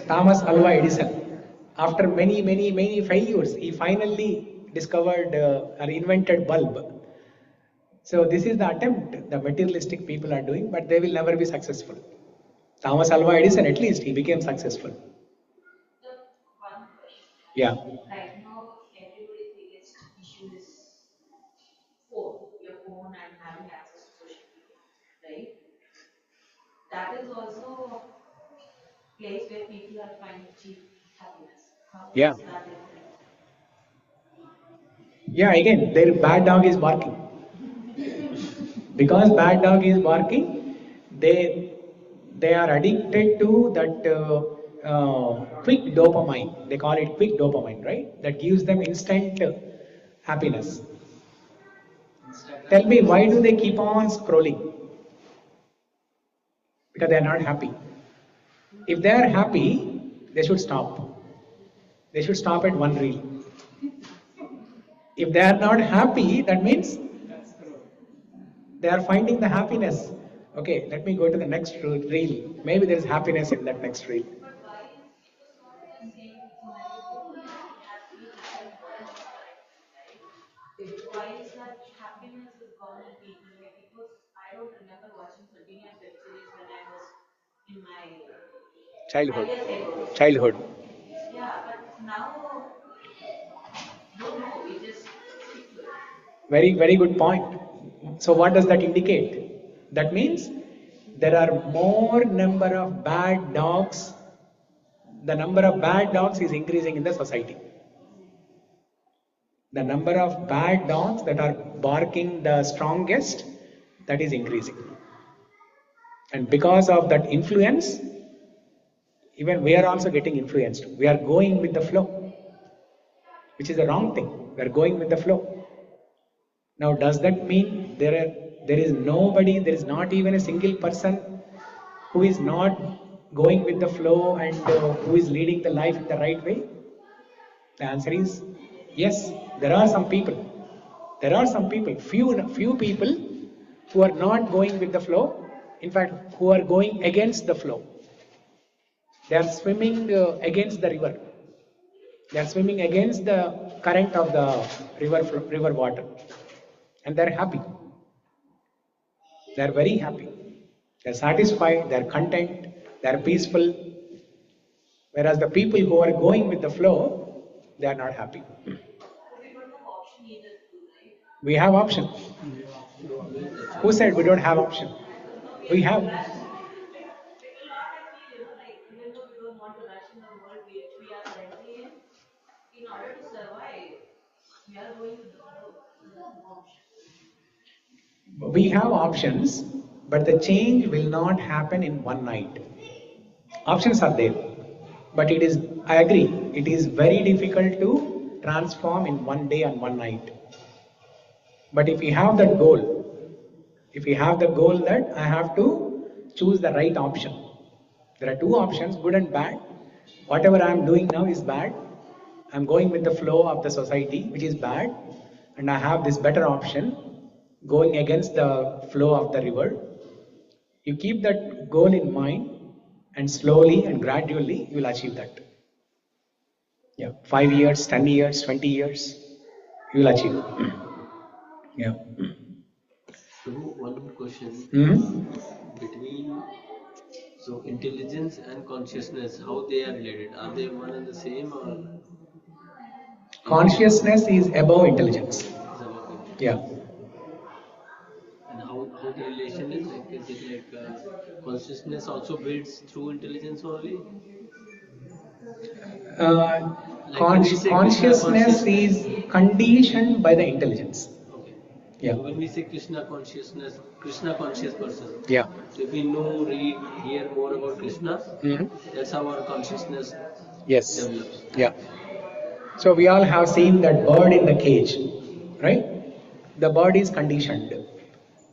Thomas Alva Edison. After many failures, he finally discovered or invented bulb. So this is the attempt the materialistic people are doing, but they will never be successful. Thomas Alva Edison, at least, he became successful. One question. Yeah. Right now, everybody's biggest issue is your phone and having access to social media, right? That is also a place where people are trying to achieve happiness. How Yeah. is that different? Yeah, again, their bad dog is barking. Because bad dog is barking, they are addicted to that quick dopamine. They call it quick dopamine, right? That gives them instant happiness. Tell me, why do they keep on scrolling? Because they are not happy. If they are happy, they should stop. They should stop at one reel. If they are not happy, that means they are finding the happiness. Okay, let me go to the next reel. Maybe there is happiness in that next reel. But why is it not the same scenario? People have been having more and more connected, right? Why is that happiness is gone in people? Like, because I don't remember watching continuous web series when I was in my Childhood. earlier childhood. Childhood. Yeah, but now, don't know, we just stick to it. Very good point. So what does that indicate? That means there are more number of bad dogs. The number of bad dogs is increasing in the society. The number of bad dogs that are barking the strongest, that is increasing. And because of that influence, Even we are also getting influenced. We are going with the flow, which is the wrong thing. We are going with the flow. Now, does that mean there is nobody, there is not even a single person who is not going with the flow and who is leading the life in the right way? The answer is yes. There are some people. There are some people, few people who are not going with the flow. In fact, who are going against the flow. They are swimming against the river. They are swimming against the current of the river water, and they are happy. They are very happy. They are satisfied. They are content. They are peaceful. Whereas the people who are going with the flow, they are not happy. We have option. Who said we don't have option? We have. In order to survive, we are going to the option. We have options, but the change will not happen in one night. Options are there, but I agree, it is very difficult to transform in one day and one night. But if we have that goal, that I have to choose the right option. There are two options, good and bad. Whatever I am doing now is bad. I am going with the flow of the society, which is bad, and I have this better option, going against the flow of the river. You keep that goal in mind, and slowly and gradually you will achieve that. Yeah, 5 years, 10 years, 20 years, you will achieve. Yeah. So one question between intelligence and consciousness, how they are related? Are they one and the same, or? Consciousness is above intelligence. Yeah. And how the relation is? Like, is it like consciousness also builds through intelligence only? Consciousness is conditioned by the intelligence. Okay. Yeah. So when we say Krishna consciousness, Krishna conscious person. Yeah. So if we know, read, hear more about Krishna, that's how our consciousness develops. Yeah. So we all have seen that bird in the cage, right? The bird is conditioned.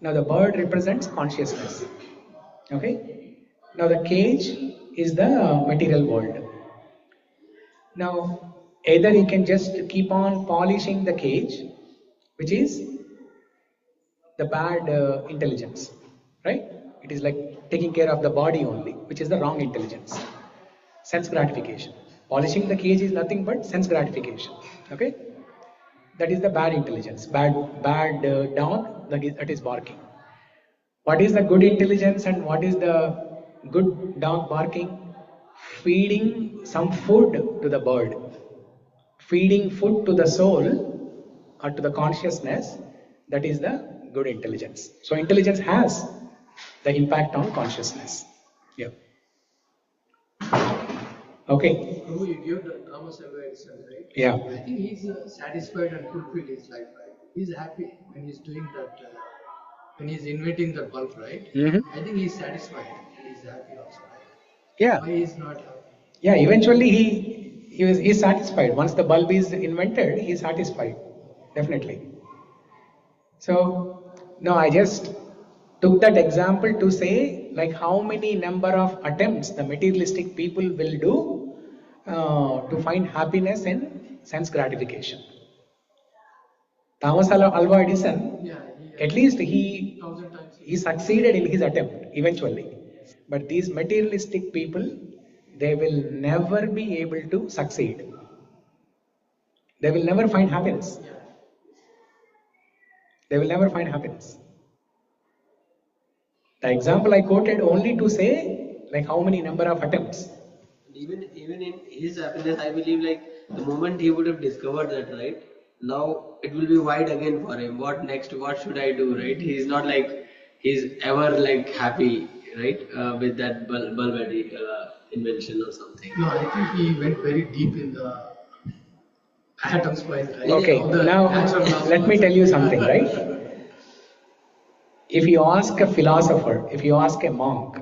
Now the bird represents consciousness. Okay? Now the cage is the material world. Now either you can just keep on polishing the cage, which is the bad intelligence, right? It is like taking care of the body only, which is the wrong intelligence. Sense gratification. Polishing the cage is nothing but sense gratification. Okay? That is the bad intelligence. Bad dog that is barking. What is the good intelligence and what is the good dog barking? Feeding some food to the bird. Feeding food to the soul or to the consciousness, that is the good intelligence. So intelligence has the impact on consciousness. Yeah. Okay. Guru, you give the Thomas Alva Edison, right? Yeah. I think he's satisfied and fulfilled his life, right? He's happy when he's doing that, when he's inventing the bulb, right? I think he's satisfied and he's happy also, right? Yeah. Why he's not happy? Yeah, eventually he's satisfied. Once the bulb is invented, he's satisfied. Definitely. So, no, I just took that example to say like how many number of attempts the materialistic people will do to find happiness in sense gratification. Thomas Alva Edison, at least he succeeded in his attempt eventually. But these materialistic people, they will never be able to succeed. They will never find happiness. They will never find happiness. The example I quoted only to say like how many number of attempts. Even in his happiness, I believe like the moment he would have discovered that, right? Now it will be wide again for him. What next? What should I do? Right? He's not like he's ever like happy, right? With that bulb invention or something. No, I think he went very deep in the atoms point, right? Okay, now let me tell you something, right? If you ask a philosopher, if you ask a monk,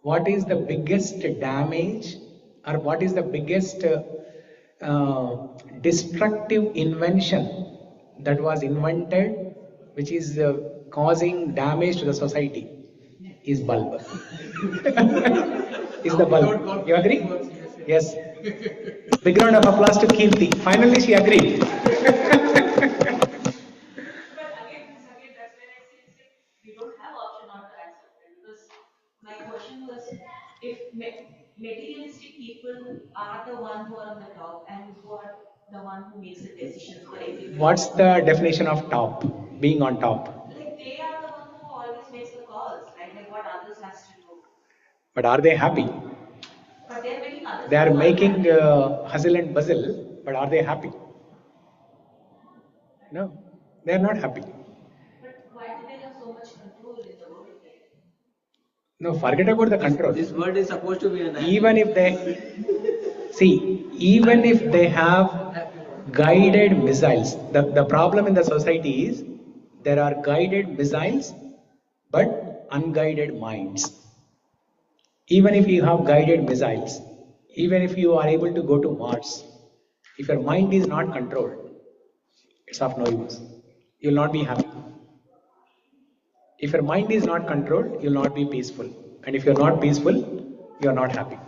what is the biggest damage or what is the biggest destructive invention that was invented which is causing damage to the society is bulb. Is the bulb. You agree? Yes. Big round of applause to Kirti. Finally she agreed. But again, that's when I say we don't have option not to accept it, because my question was if materialistic people are the one who are on the top and who are the one who makes the decisions for everybody. What's the definition of top? Being on top. Like they are the one who always makes the calls, right? Like what others has to do. But are they happy? But they're making others. They are making hustle and bustle, but are they happy? No, they are not happy. But why do they have so much control in the world? No, forget about the control. This world is supposed to be an Even if they have guided missiles, the problem in the society is there are guided missiles but unguided minds. Even if you have guided missiles, even if you are able to go to Mars, if your mind is not controlled, it's of no use. You will not be happy. If your mind is not controlled, you will not be peaceful. And if you are not peaceful, you are not happy.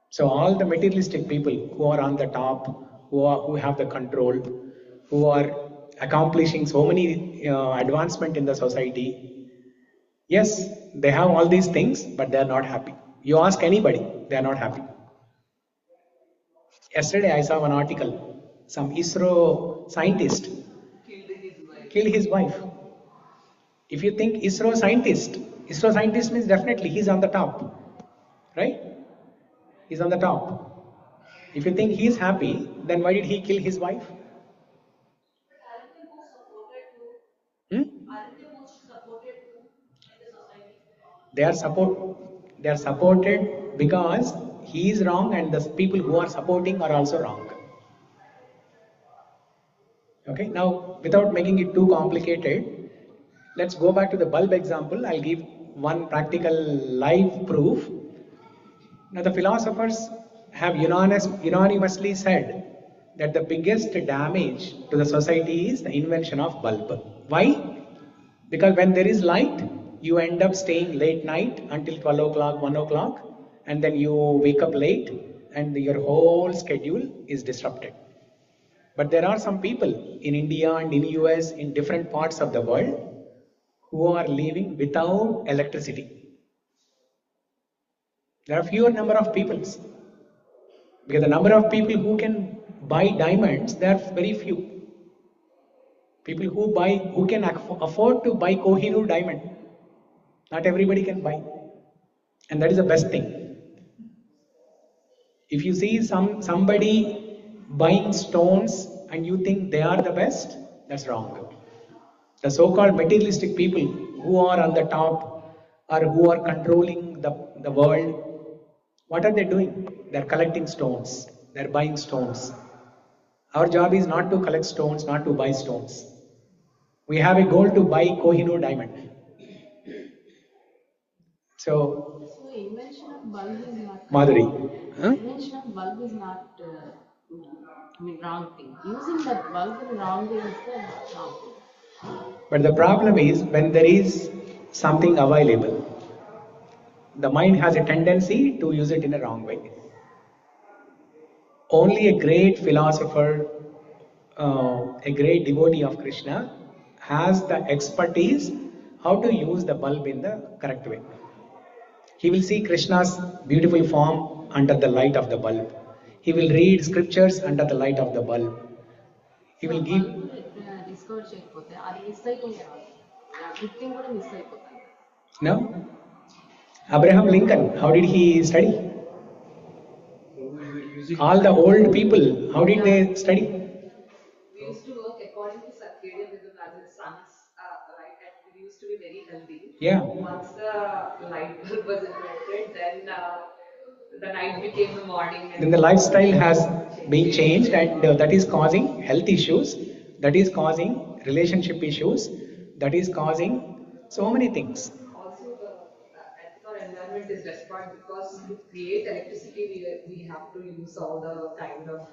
So all the materialistic people who are on the top, who have the control, who are accomplishing so many advancement in the society, yes, they have all these things, but they are not happy. You ask anybody, they are not happy. Yesterday I saw one article, some ISRO scientist killed his wife. If you think ISRO scientist means definitely he's on the top, right? He's on the top. If you think he's happy, then why did he kill his wife? They are supported because he is wrong and the people who are supporting are also wrong. Okay, now without making it too complicated, let's go back to the bulb example. I'll give one practical live proof. Now the philosophers have unanimously said that the biggest damage to the society is the invention of bulb. Why? Because when there is light, you end up staying late night until 12 o'clock, 1 o'clock, and then you wake up late and your whole schedule is disrupted. But there are some people in India and in US, in different parts of the world, who are living without electricity. There are fewer number of people. Because the number of people who can buy diamonds, there are very few. People who can afford to buy Kohinoor diamond. Not everybody can buy. And that is the best thing. If you see somebody buying stones and you think they are the best, that's wrong. The so-called materialistic people who are on the top or who are controlling the world, what are they doing? They're collecting stones. They're buying stones. Our job is not to collect stones, not to buy stones. We have a goal to buy Kohinoor diamond. So invention of bulb is not. Madhuri. Invention of bulb is not, wrong thing. Using that bulb in wrong way is the wrong thing. But the problem is when there is something available, the mind has a tendency to use it in a wrong way. Only a great philosopher, a great devotee of Krishna has the expertise how to use the bulb in the correct way. He will see Krishna's beautiful form under the light of the bulb. He will read scriptures under the light of the bulb. He will give. No? Abraham Lincoln, how did he study? All the old people, how did they study? We used to work according to circadian rhythm as the sun's right, and we used to be very healthy. Yeah. Once the light bulb was invented, then the night became the morning. Then the lifestyle has been changed, and that is causing health issues, that is causing relationship issues, that is causing so many things. Also, the environment is destroyed because to create electricity, we have to use all the kind of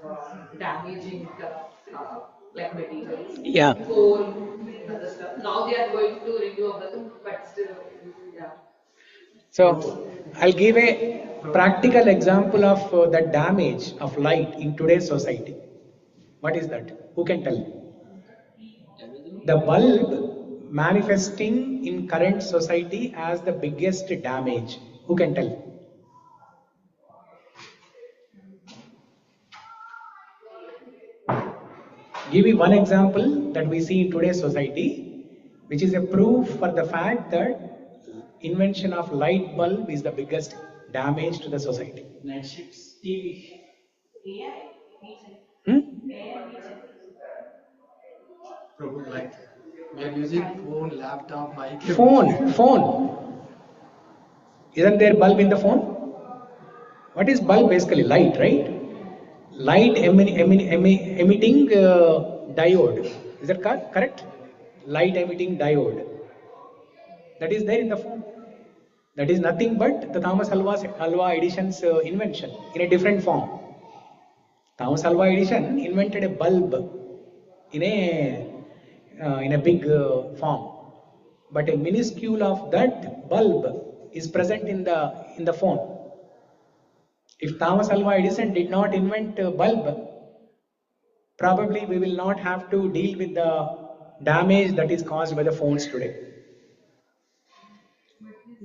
damaging like materials, Yeah. coal, and other stuff. Now they are going to renewable, but still, yeah. So I'll give a practical example of the damage of light in today's society. What is that? Who can tell? The bulb manifesting in current society as the biggest damage. Who can tell? Give me one example that we see in today's society, which is a proof for the fact that invention of light bulb is the biggest damage to the society. Night shifts, TV. Hmm? Prabhu, like we are using phone, laptop, mic. Phone. Isn't there bulb in the phone? What is bulb basically? Light, right? Light emitting diode. Is that correct? Light emitting diode. That is there in the phone. That is nothing but the Thomas Alva Edison's invention in a different form. Thomas Alva Edison invented a bulb in a big form, but a minuscule of that bulb is present in the phone. If Thomas Alva Edison did not invent a bulb, probably we will not have to deal with the damage that is caused by the phones today.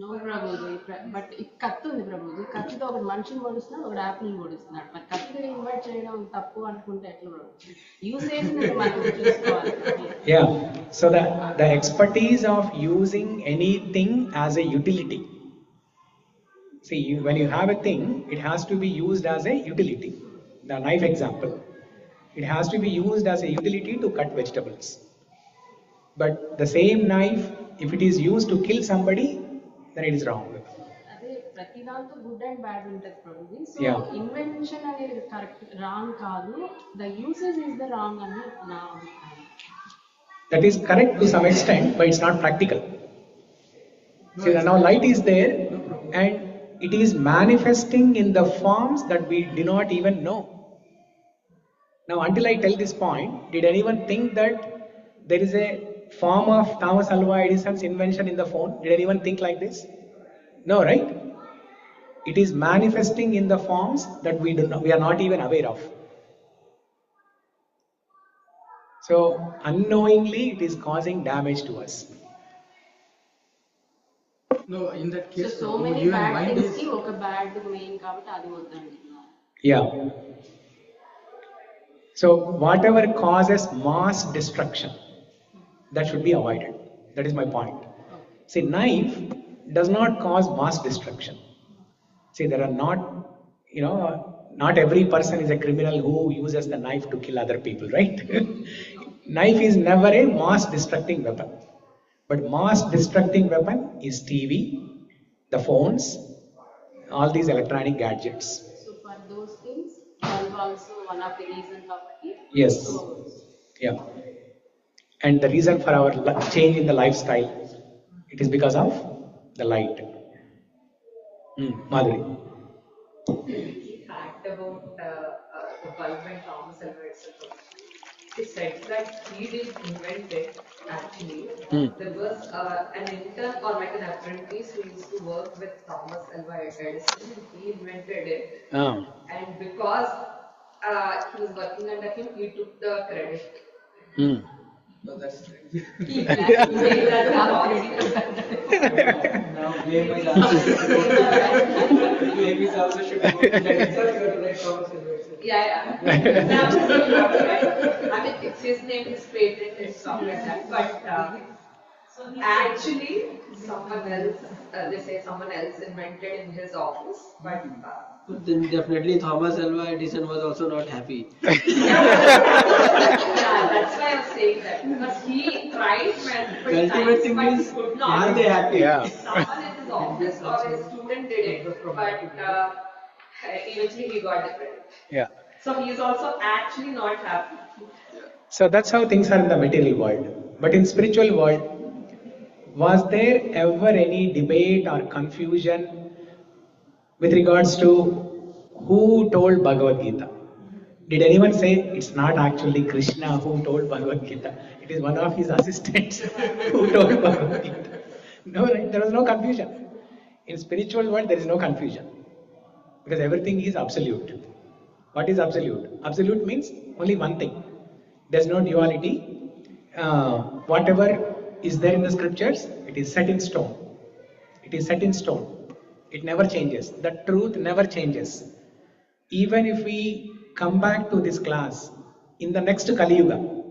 No Prabhuji but కత్తి ఉంది ప్రభుజీ కత్తితో ఒక మనిషిని పొడుస్తున్నాడు ఒక Apple పొడుస్తున్నాడు మరి కత్తిని invite చేయడం తప్పు అనుకుంటే ఎట్లా ప్రభుజీ యూసేజ్ మనం చూసుకోవాలి. Yeah, so the expertise of using anything as a utility. See, when you have a thing, it has to be used as a utility. The knife example, it has to be used as a utility to cut vegetables. But the same knife, if it is used to kill somebody, then it is wrong. అదే ప్రతి దాంతో good and bad ఉంటుంది Prabhuji. So Yeah. Invention అనేది correct wrong కాదు, the usage is the wrong అని నా అభిప్రాయం. That is correct to some extent, but it's not practical. See, now light is there and it is manifesting in the forms that we do not even know. Now, until I tell this point, did anyone think that there is a form of Thomas Alva Edison's invention in the phone? Did anyone think like this? No, right? It is manifesting in the forms that we are not even aware of. So, unknowingly, it is causing damage to us. No, in that case, so Prabhu, many even bad mind things is కి ఒక bad main కాబట్టి అది వద్దండి. Yeah. So, whatever causes mass destruction, that should be avoided. That is my point. See, knife does not cause mass destruction. See, there are not every person is a criminal who uses the knife to kill other people, right? Knife is never a mass destructing weapon. But mass destructing weapon is TV, the phones, all these electronic gadgets. So for those things, bulb also one of the reasons of it. Yes. So, Yeah. And the reason for our change in the lifestyle, it is because of the light. Madhuri. Fact about the bulb and Thomas Alva Edison. He said that he didn't invent it actually. There was an intern or like an apprentice who used to work with Thomas Alva Edison. He invented it. And because he was working under him, he took the credit. no, that's right. He made that Now blame is also blame is also should go to the Yeah. I mean, it's his name, his patent, and stuff like that. But actually, someone else, they say someone else invented in his office. But Then definitely Thomas Alva Edison was also not happy. yeah, that's why I'm saying that because he tried multiple The ultimate times, thing but he is, could not. are they happy? Yeah. Someone in his office or his student did it, but eventually he got the credit. Yeah. So he is also actually not happy. So that's how things are in the material world. But in spiritual world, was there ever any debate or confusion with regards to who told Bhagavad Gita. Did anyone say it's not actually Krishna who told Bhagavad Gita? It is one of his assistants who told Bhagavad Gita. No, right? There was no confusion. In spiritual world, there is no confusion because everything is absolute. What is absolute? Absolute means only one thing. There's no duality. Whatever is there in the scriptures, it is set in stone. It is set in stone. It never changes. The truth never changes. Even if we come back to this class in the next Kali Yuga,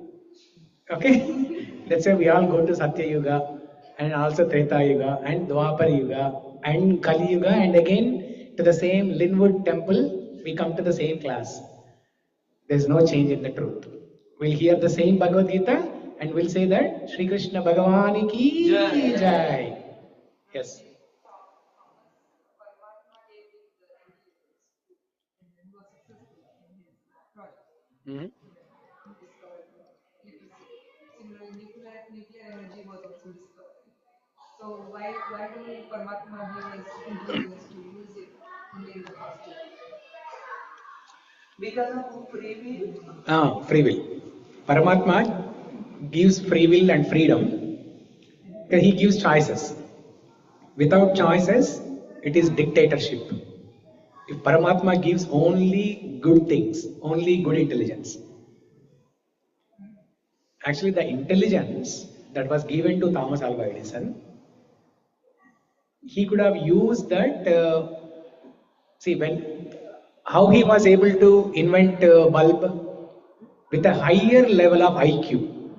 okay? Let's say we all go to Satya Yuga and also Treta Yuga and Dwapar Yuga and Kali Yuga and again to the same Linwood temple, we come to the same class. There's no change in the truth. We'll hear the same Bhagavad Gita and we'll say that Sri Krishna Bhagavani ki jai. Yes. Mm-hmm. Similarly, nuclear energy was also discovered. So why do Paramatma give us intelligence to use it only in the positive? Because of free will? Free will. Paramatma gives free will and freedom because he gives choices. Without choices, it is dictatorship. If Paramatma gives only good things, only good intelligence. Actually, the intelligence that was given to Thomas Alva Edison, he could have used that. How he was able to invent a bulb with a higher level of IQ.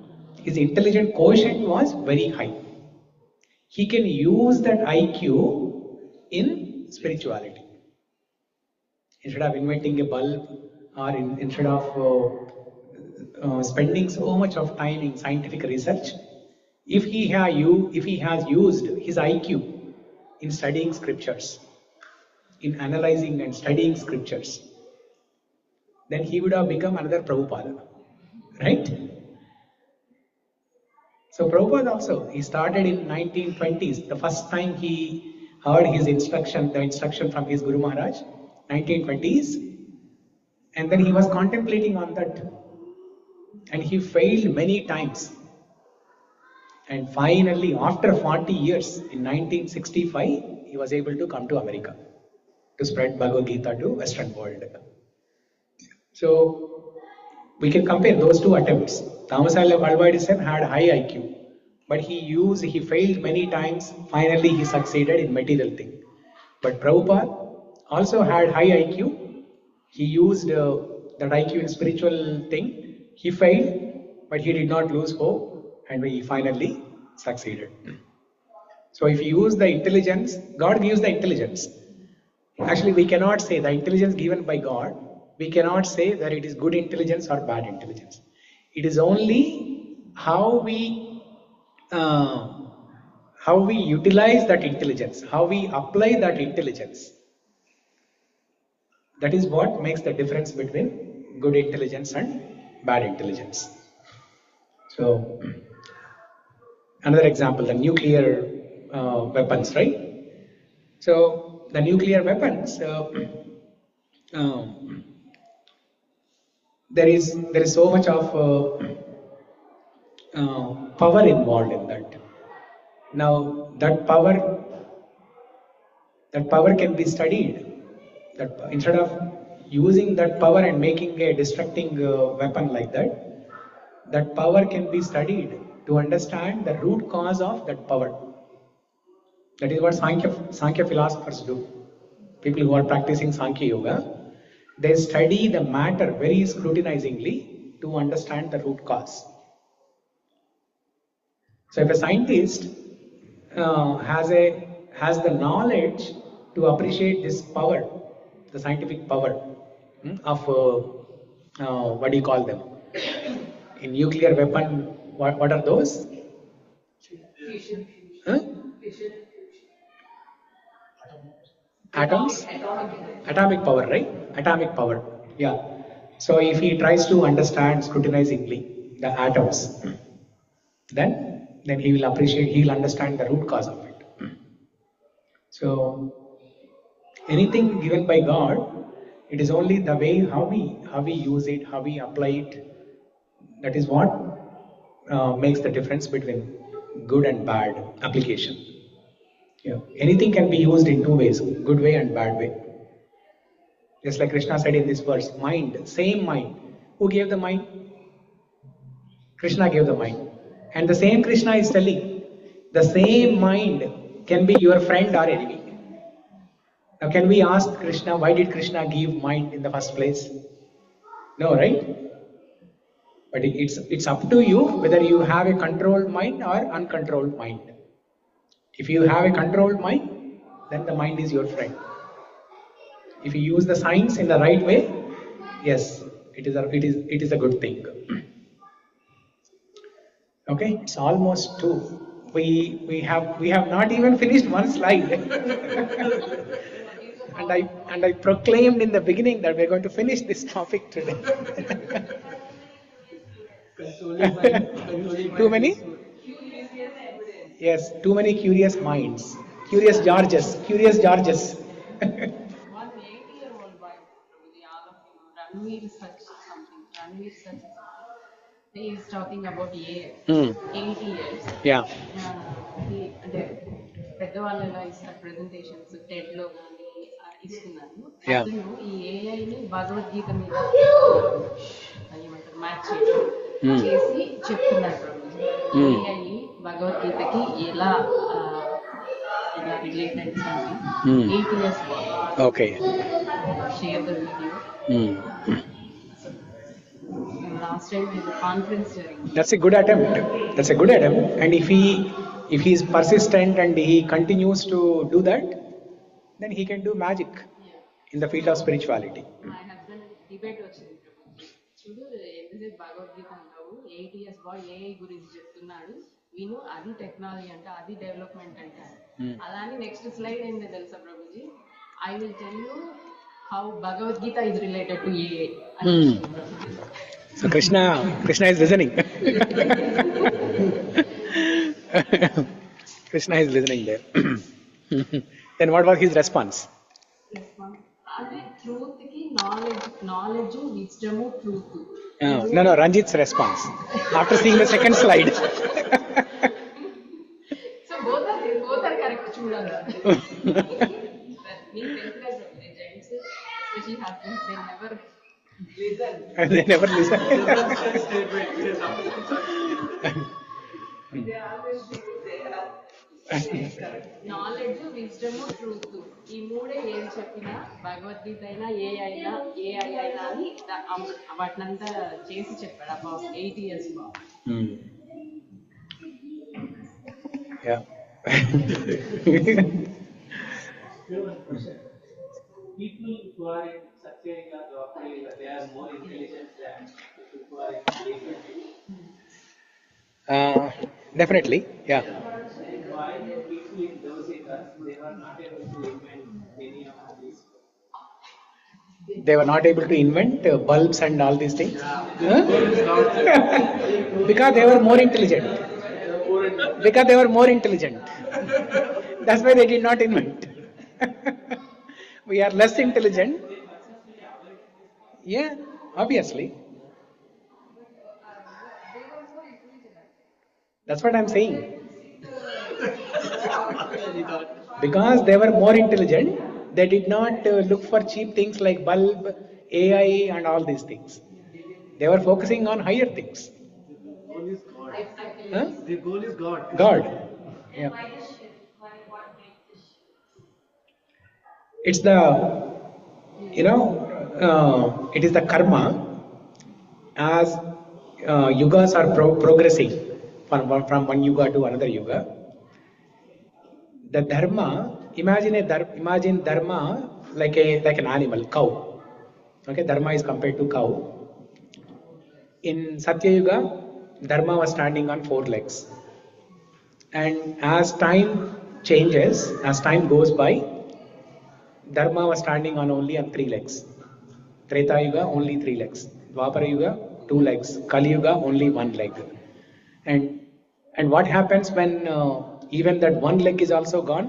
His intelligent quotient was very high. He can use that IQ in spirituality. Instead of inventing a bulb or instead of spending so much of time in scientific research, if he has used his IQ in studying scriptures, in analyzing and studying scriptures, then he would have become another Prabhupada, right? So Prabhupada also, he started in 1920s. The first time he heard the instruction from his Guru Maharaj, 1920s, and then he was contemplating on that, and he failed many times. And finally, after 40 years, in 1965, he was able to come to America to spread Bhagavad Gita to Western world. So we can compare those two attempts. Thomas Alva Edison had high IQ, but he failed many times. Finally, he succeeded in material thing. But Prabhupada also had high IQ. He used that IQ in spiritual thing. He failed, but he did not lose hope, and he finally succeeded. So if you use the intelligence, God gives the intelligence. Actually, we cannot say the intelligence given by God, we cannot say that it is good intelligence or bad intelligence. It is only how we utilize that intelligence, how we apply that intelligence. That is what makes the difference between good intelligence and bad intelligence. So, another example, the nuclear weapons, right? So, the nuclear weapons, there is so much of power involved in that. Now, that power can be studied. That instead of using that power and making a destructing weapon like that, that power can be studied to understand the root cause of that power. That is what Sankhya philosophers do. People who are practicing Sankhya Yoga, they study the matter very scrutinizingly to understand the root cause. So if a scientist has the knowledge to appreciate this power, the scientific power of what do you call them? In nuclear weapon, what are those? Fusion. Huh? Fusion. Atoms? Atomic power, right? Atomic power. Yeah. So if he tries to understand scrutinizingly the atoms, then he will understand the root cause of it. So Anything given by God, it is only the way how we use it, how we apply it. That is what makes the difference between good and bad application. Yeah. Anything can be used in two ways, good way and bad way. Just like Krishna said in this verse, mind, same mind. Who gave the mind? Krishna gave the mind. And the same Krishna is telling, the same mind can be your friend or enemy. Now can we ask Krishna, why did Krishna give mind in the first place? No, right? But it's up to you whether you have a controlled mind or uncontrolled mind. If you have a controlled mind, then the mind is your friend. If you use the science in the right way, yes, it is a good thing. Okay, it's almost 2. We have not even finished one slide. and I proclaimed in the beginning that we're going to finish this topic today. Too many? Yes, too many curious minds. Curious Georges. One 80-year-old wife, all of you, Ranveer such something. Ranveer such. He is talking about AI. 80 years. Yeah. He పెద్దవాళ్ళు ఎలా ఇస్తారు presentations Ted లో కానీ ఇస్తున్నారు. Yeah. అతను ఈ ఏఐని భగవద్గీత మీద ఏమంటారు మ్యాచ్ చేసి చెప్తున్నారు. ఏఐ భగవద్గీతకి ఎలా రిలేట్ అయింది 8 years. Okay. Share the video. Last time in the conference during. That's a good attempt. And if he is persistent and he continues to do that, then he can do magic in the field of spirituality. My husband debate వచ్చింది. చూడు ఎంతసేపు భగవద్గీత అంటావు 8 years bye AI గురించి చెప్తున్నాడు విను అది technology అంట అది డెవలప్మెంట్ అంట అలానే నెక్స్ట్ స్లైడ్ ఏంటో తెలుసా Prabhuji I will tell you how Bhagavad Gita is related to AI. So Krishna is listening. Krishna is listening there. Then what was his response? అది ట్రూత్ కి knowledge wisdom truth. No, Ranjit's response after seeing the second slide. So both are correct చూడాలి. Me తెలుసు gents especially husbands they never listen. They always think they are knowledge wisdom truth ఈ మూడే ఏం చెప్పినా భగవద్గీత అయినా AI అయినా అని వాటినంతా చేసి చెప్పాడు about 8 years Babu. Yeah. People who are in Satya Yoga, they are more intelligent than people who are in Dhyāna. Definitely, yeah. Why people in those areas, they were not able to invent many of these? They were not able to invent bulbs and all these things. Huh? Because they were more intelligent. That's why they did not invent. We are less intelligent. Yeah, obviously. That's what I'm saying. Because they were more intelligent, they did not look for cheap things like bulb, AI and all these things. They were focusing on higher things. The goal is God. Huh? The goal is God. God. Yeah. Why the shift? What made the shift? It's the, it is the karma as yugas are progressing from one yuga to another yuga. The dharma, imagine dharma like an animal, cow. Okay, dharma is compared to cow. In Satya Yuga, dharma was standing on 4 legs. And as time changes, as time goes by, dharma was standing on only on 3 legs. Treta Yuga, only 3 legs. Dwapara Yuga, 2 legs. Kali Yuga, only 1 leg. And what happens when even that 1 leg is also gone?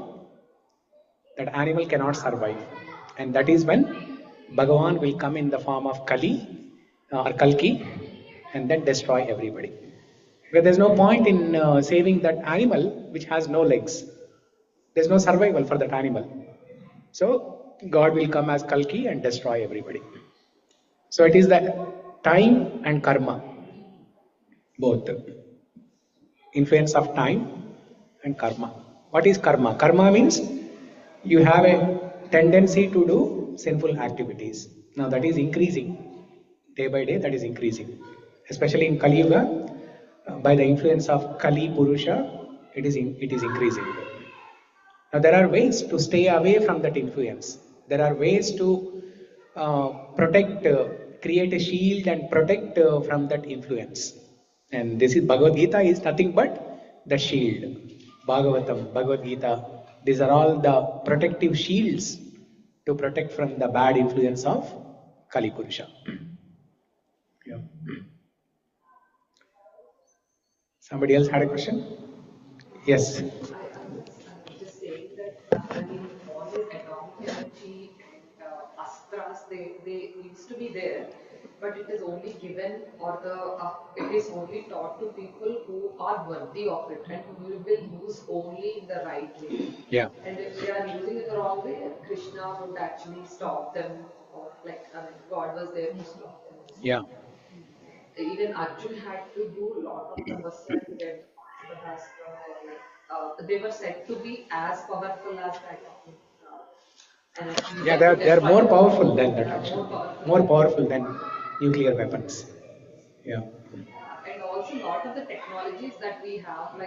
that animal cannot survive. And that is when Bhagavan will come in the form of Kali or Kalki and then destroy everybody. Because there's no point in saving that animal which has no legs. There's no survival for that animal. So God will come as Kalki and destroy everybody. So it is the time and karma, both. Influence of time and karma. What is karma? Karma means you have a tendency to do sinful activities. Now that is increasing. Day by day that is increasing. Especially in Kali Yuga, by the influence of Kali Purusha, it is increasing. Now there are ways to stay away from that influence. There are ways to protect, create a shield and protect from that influence. And this is Bhagavad Gita is nothing but the shield. Bhagavatam, Bhagavad Gita, these are all the protective shields to protect from the bad influence of Kali Purusha. Yeah. Somebody else had a question? Yes. I'm just saying that all this atomic energy and astras, they used to be there, but it is only given or it is only taught to people who are worthy of it and who will use only in the right way. Yeah. And if they are using it the wrong way, Krishna would actually stop them, or God was there to stop them. Yeah. Even Arjun had to do a lot of tapasya to get the Bhastra, they were said to be as powerful as that. Yeah, they are more powerful than that actually. More powerful than nuclear weapons. Yeah. And also a lot of the technologies that we have, if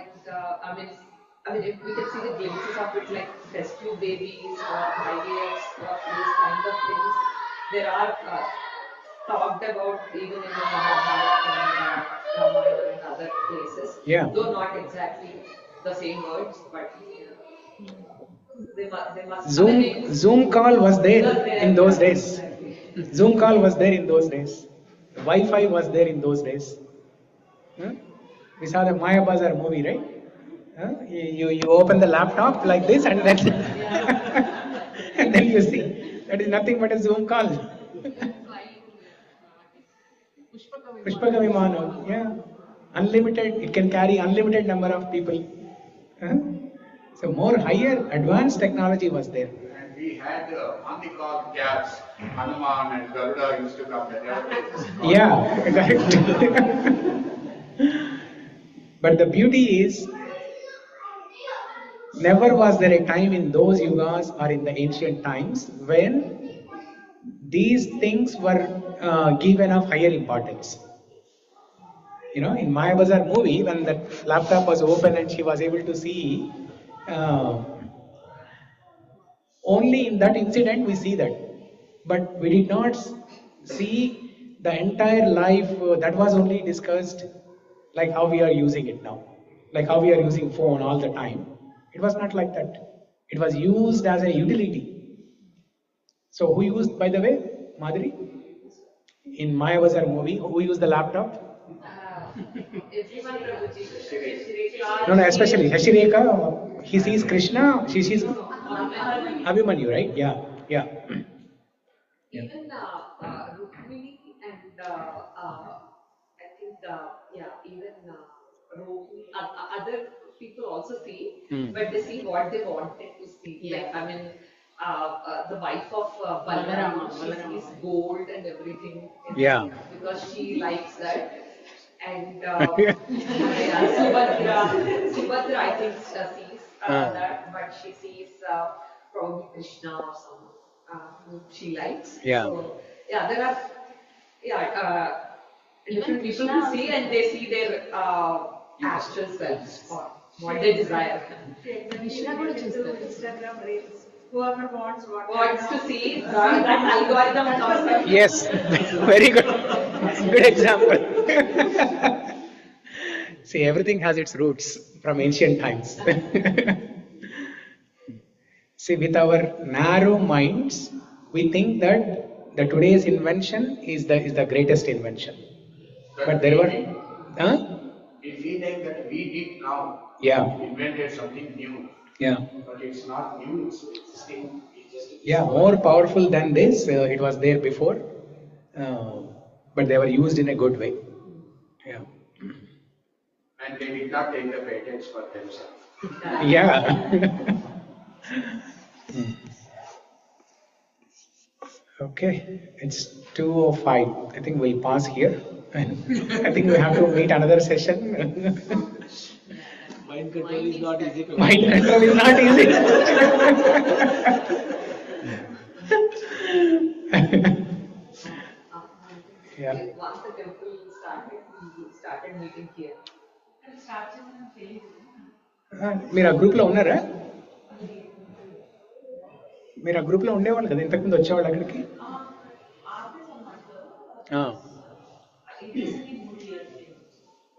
we can see the glimpses of it, like test tube babies or IVFs or these kind of things, there are talked about even in the Mahabharata and Ramayana and other places. Yeah. Though not exactly the same words, but they must. Zoom call was there in those days. Zoom call was there in those days. Wi-Fi was there in those days. We saw the Maya Bazar movie, right? You open the laptop like this and then and then you see that is nothing but a Zoom call. Pushpaka Vimano, yeah. Unlimited, it can carry unlimited number of people. So more higher, advanced technology was there. And we had on the call cabs, Hanuman and Garuda used to come there. Yeah, correct. But the beauty is, never was there a time in those yugas or in the ancient times when these things were given of higher importance. You know, in Maya Bazar movie, when that laptop was open and she was able to see, only in that incident we see that. But we did not see the entire life that was only discussed like how we are using it now. Like how we are using phone all the time. It was not like that. It was used as a utility. So who used, by the way, Madhuri? In Maya Bazar movie, who used the laptop? Everyone, No, especially Hashireka, he sees Krishna, she sees Abhimanyu, right? Yeah. Even Rukmini and I think even Rohini, other people also see, but they see what they wanted to see. Yeah. The wife of Balarama, she sees gold and everything. Yeah. Because she likes that. And Subhadra, I think, sees that, but she sees probably Krishna or someone who she likes. Yeah. So, there are different people who see and they see their astral selves or what they desire. Instagram reels. Whoever wants To see that algorithm comes. Yes, very good. Good example. See, everything has its roots from ancient times. See, with our narrow minds, we think that the today's invention is the greatest invention. But there were, If we think that we did now, yeah, invented something new. Yeah. But it's not new, it's existing, it's just Yeah, more powerful than this. It was there before, but they were used in a good way. Yeah. and they did not take the patents for themselves. Yeah. Okay, it's 2:05. I think we'll pause here. I think we have to meet another session. Mind control is not easy to Mind control is not easy. Yeah. Once the temple started, we started meeting here. మీరు ఆ గ్రూప్లో ఉన్నారా? మీరు ఆ గ్రూప్లో ఉండేవాళ్ళు కదా, ఇంతకుముందు వచ్చేవాళ్ళు అక్కడికి?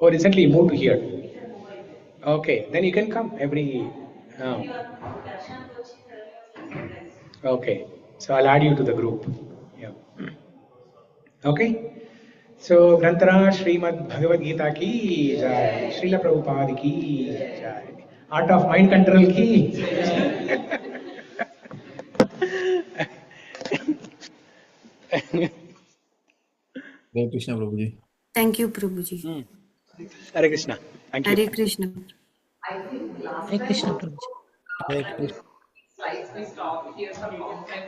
Oh, recently you moved to here. Okay, then you can come every. Okay, so I'll add you to the group. Yeah. Okay. So Grantara Srimad Bhagavad Gita ki jai, Srila Prabhupada ki jai, Art of Mind Control ki. Hare Krishna, Prabhuji. Thank you, Prabhuji. Hare Krishna. Thank you. Hare Krishna. I think last Hare time Krishna, also, Prabhuji. Hare Krishna. slides we stopped here for long time.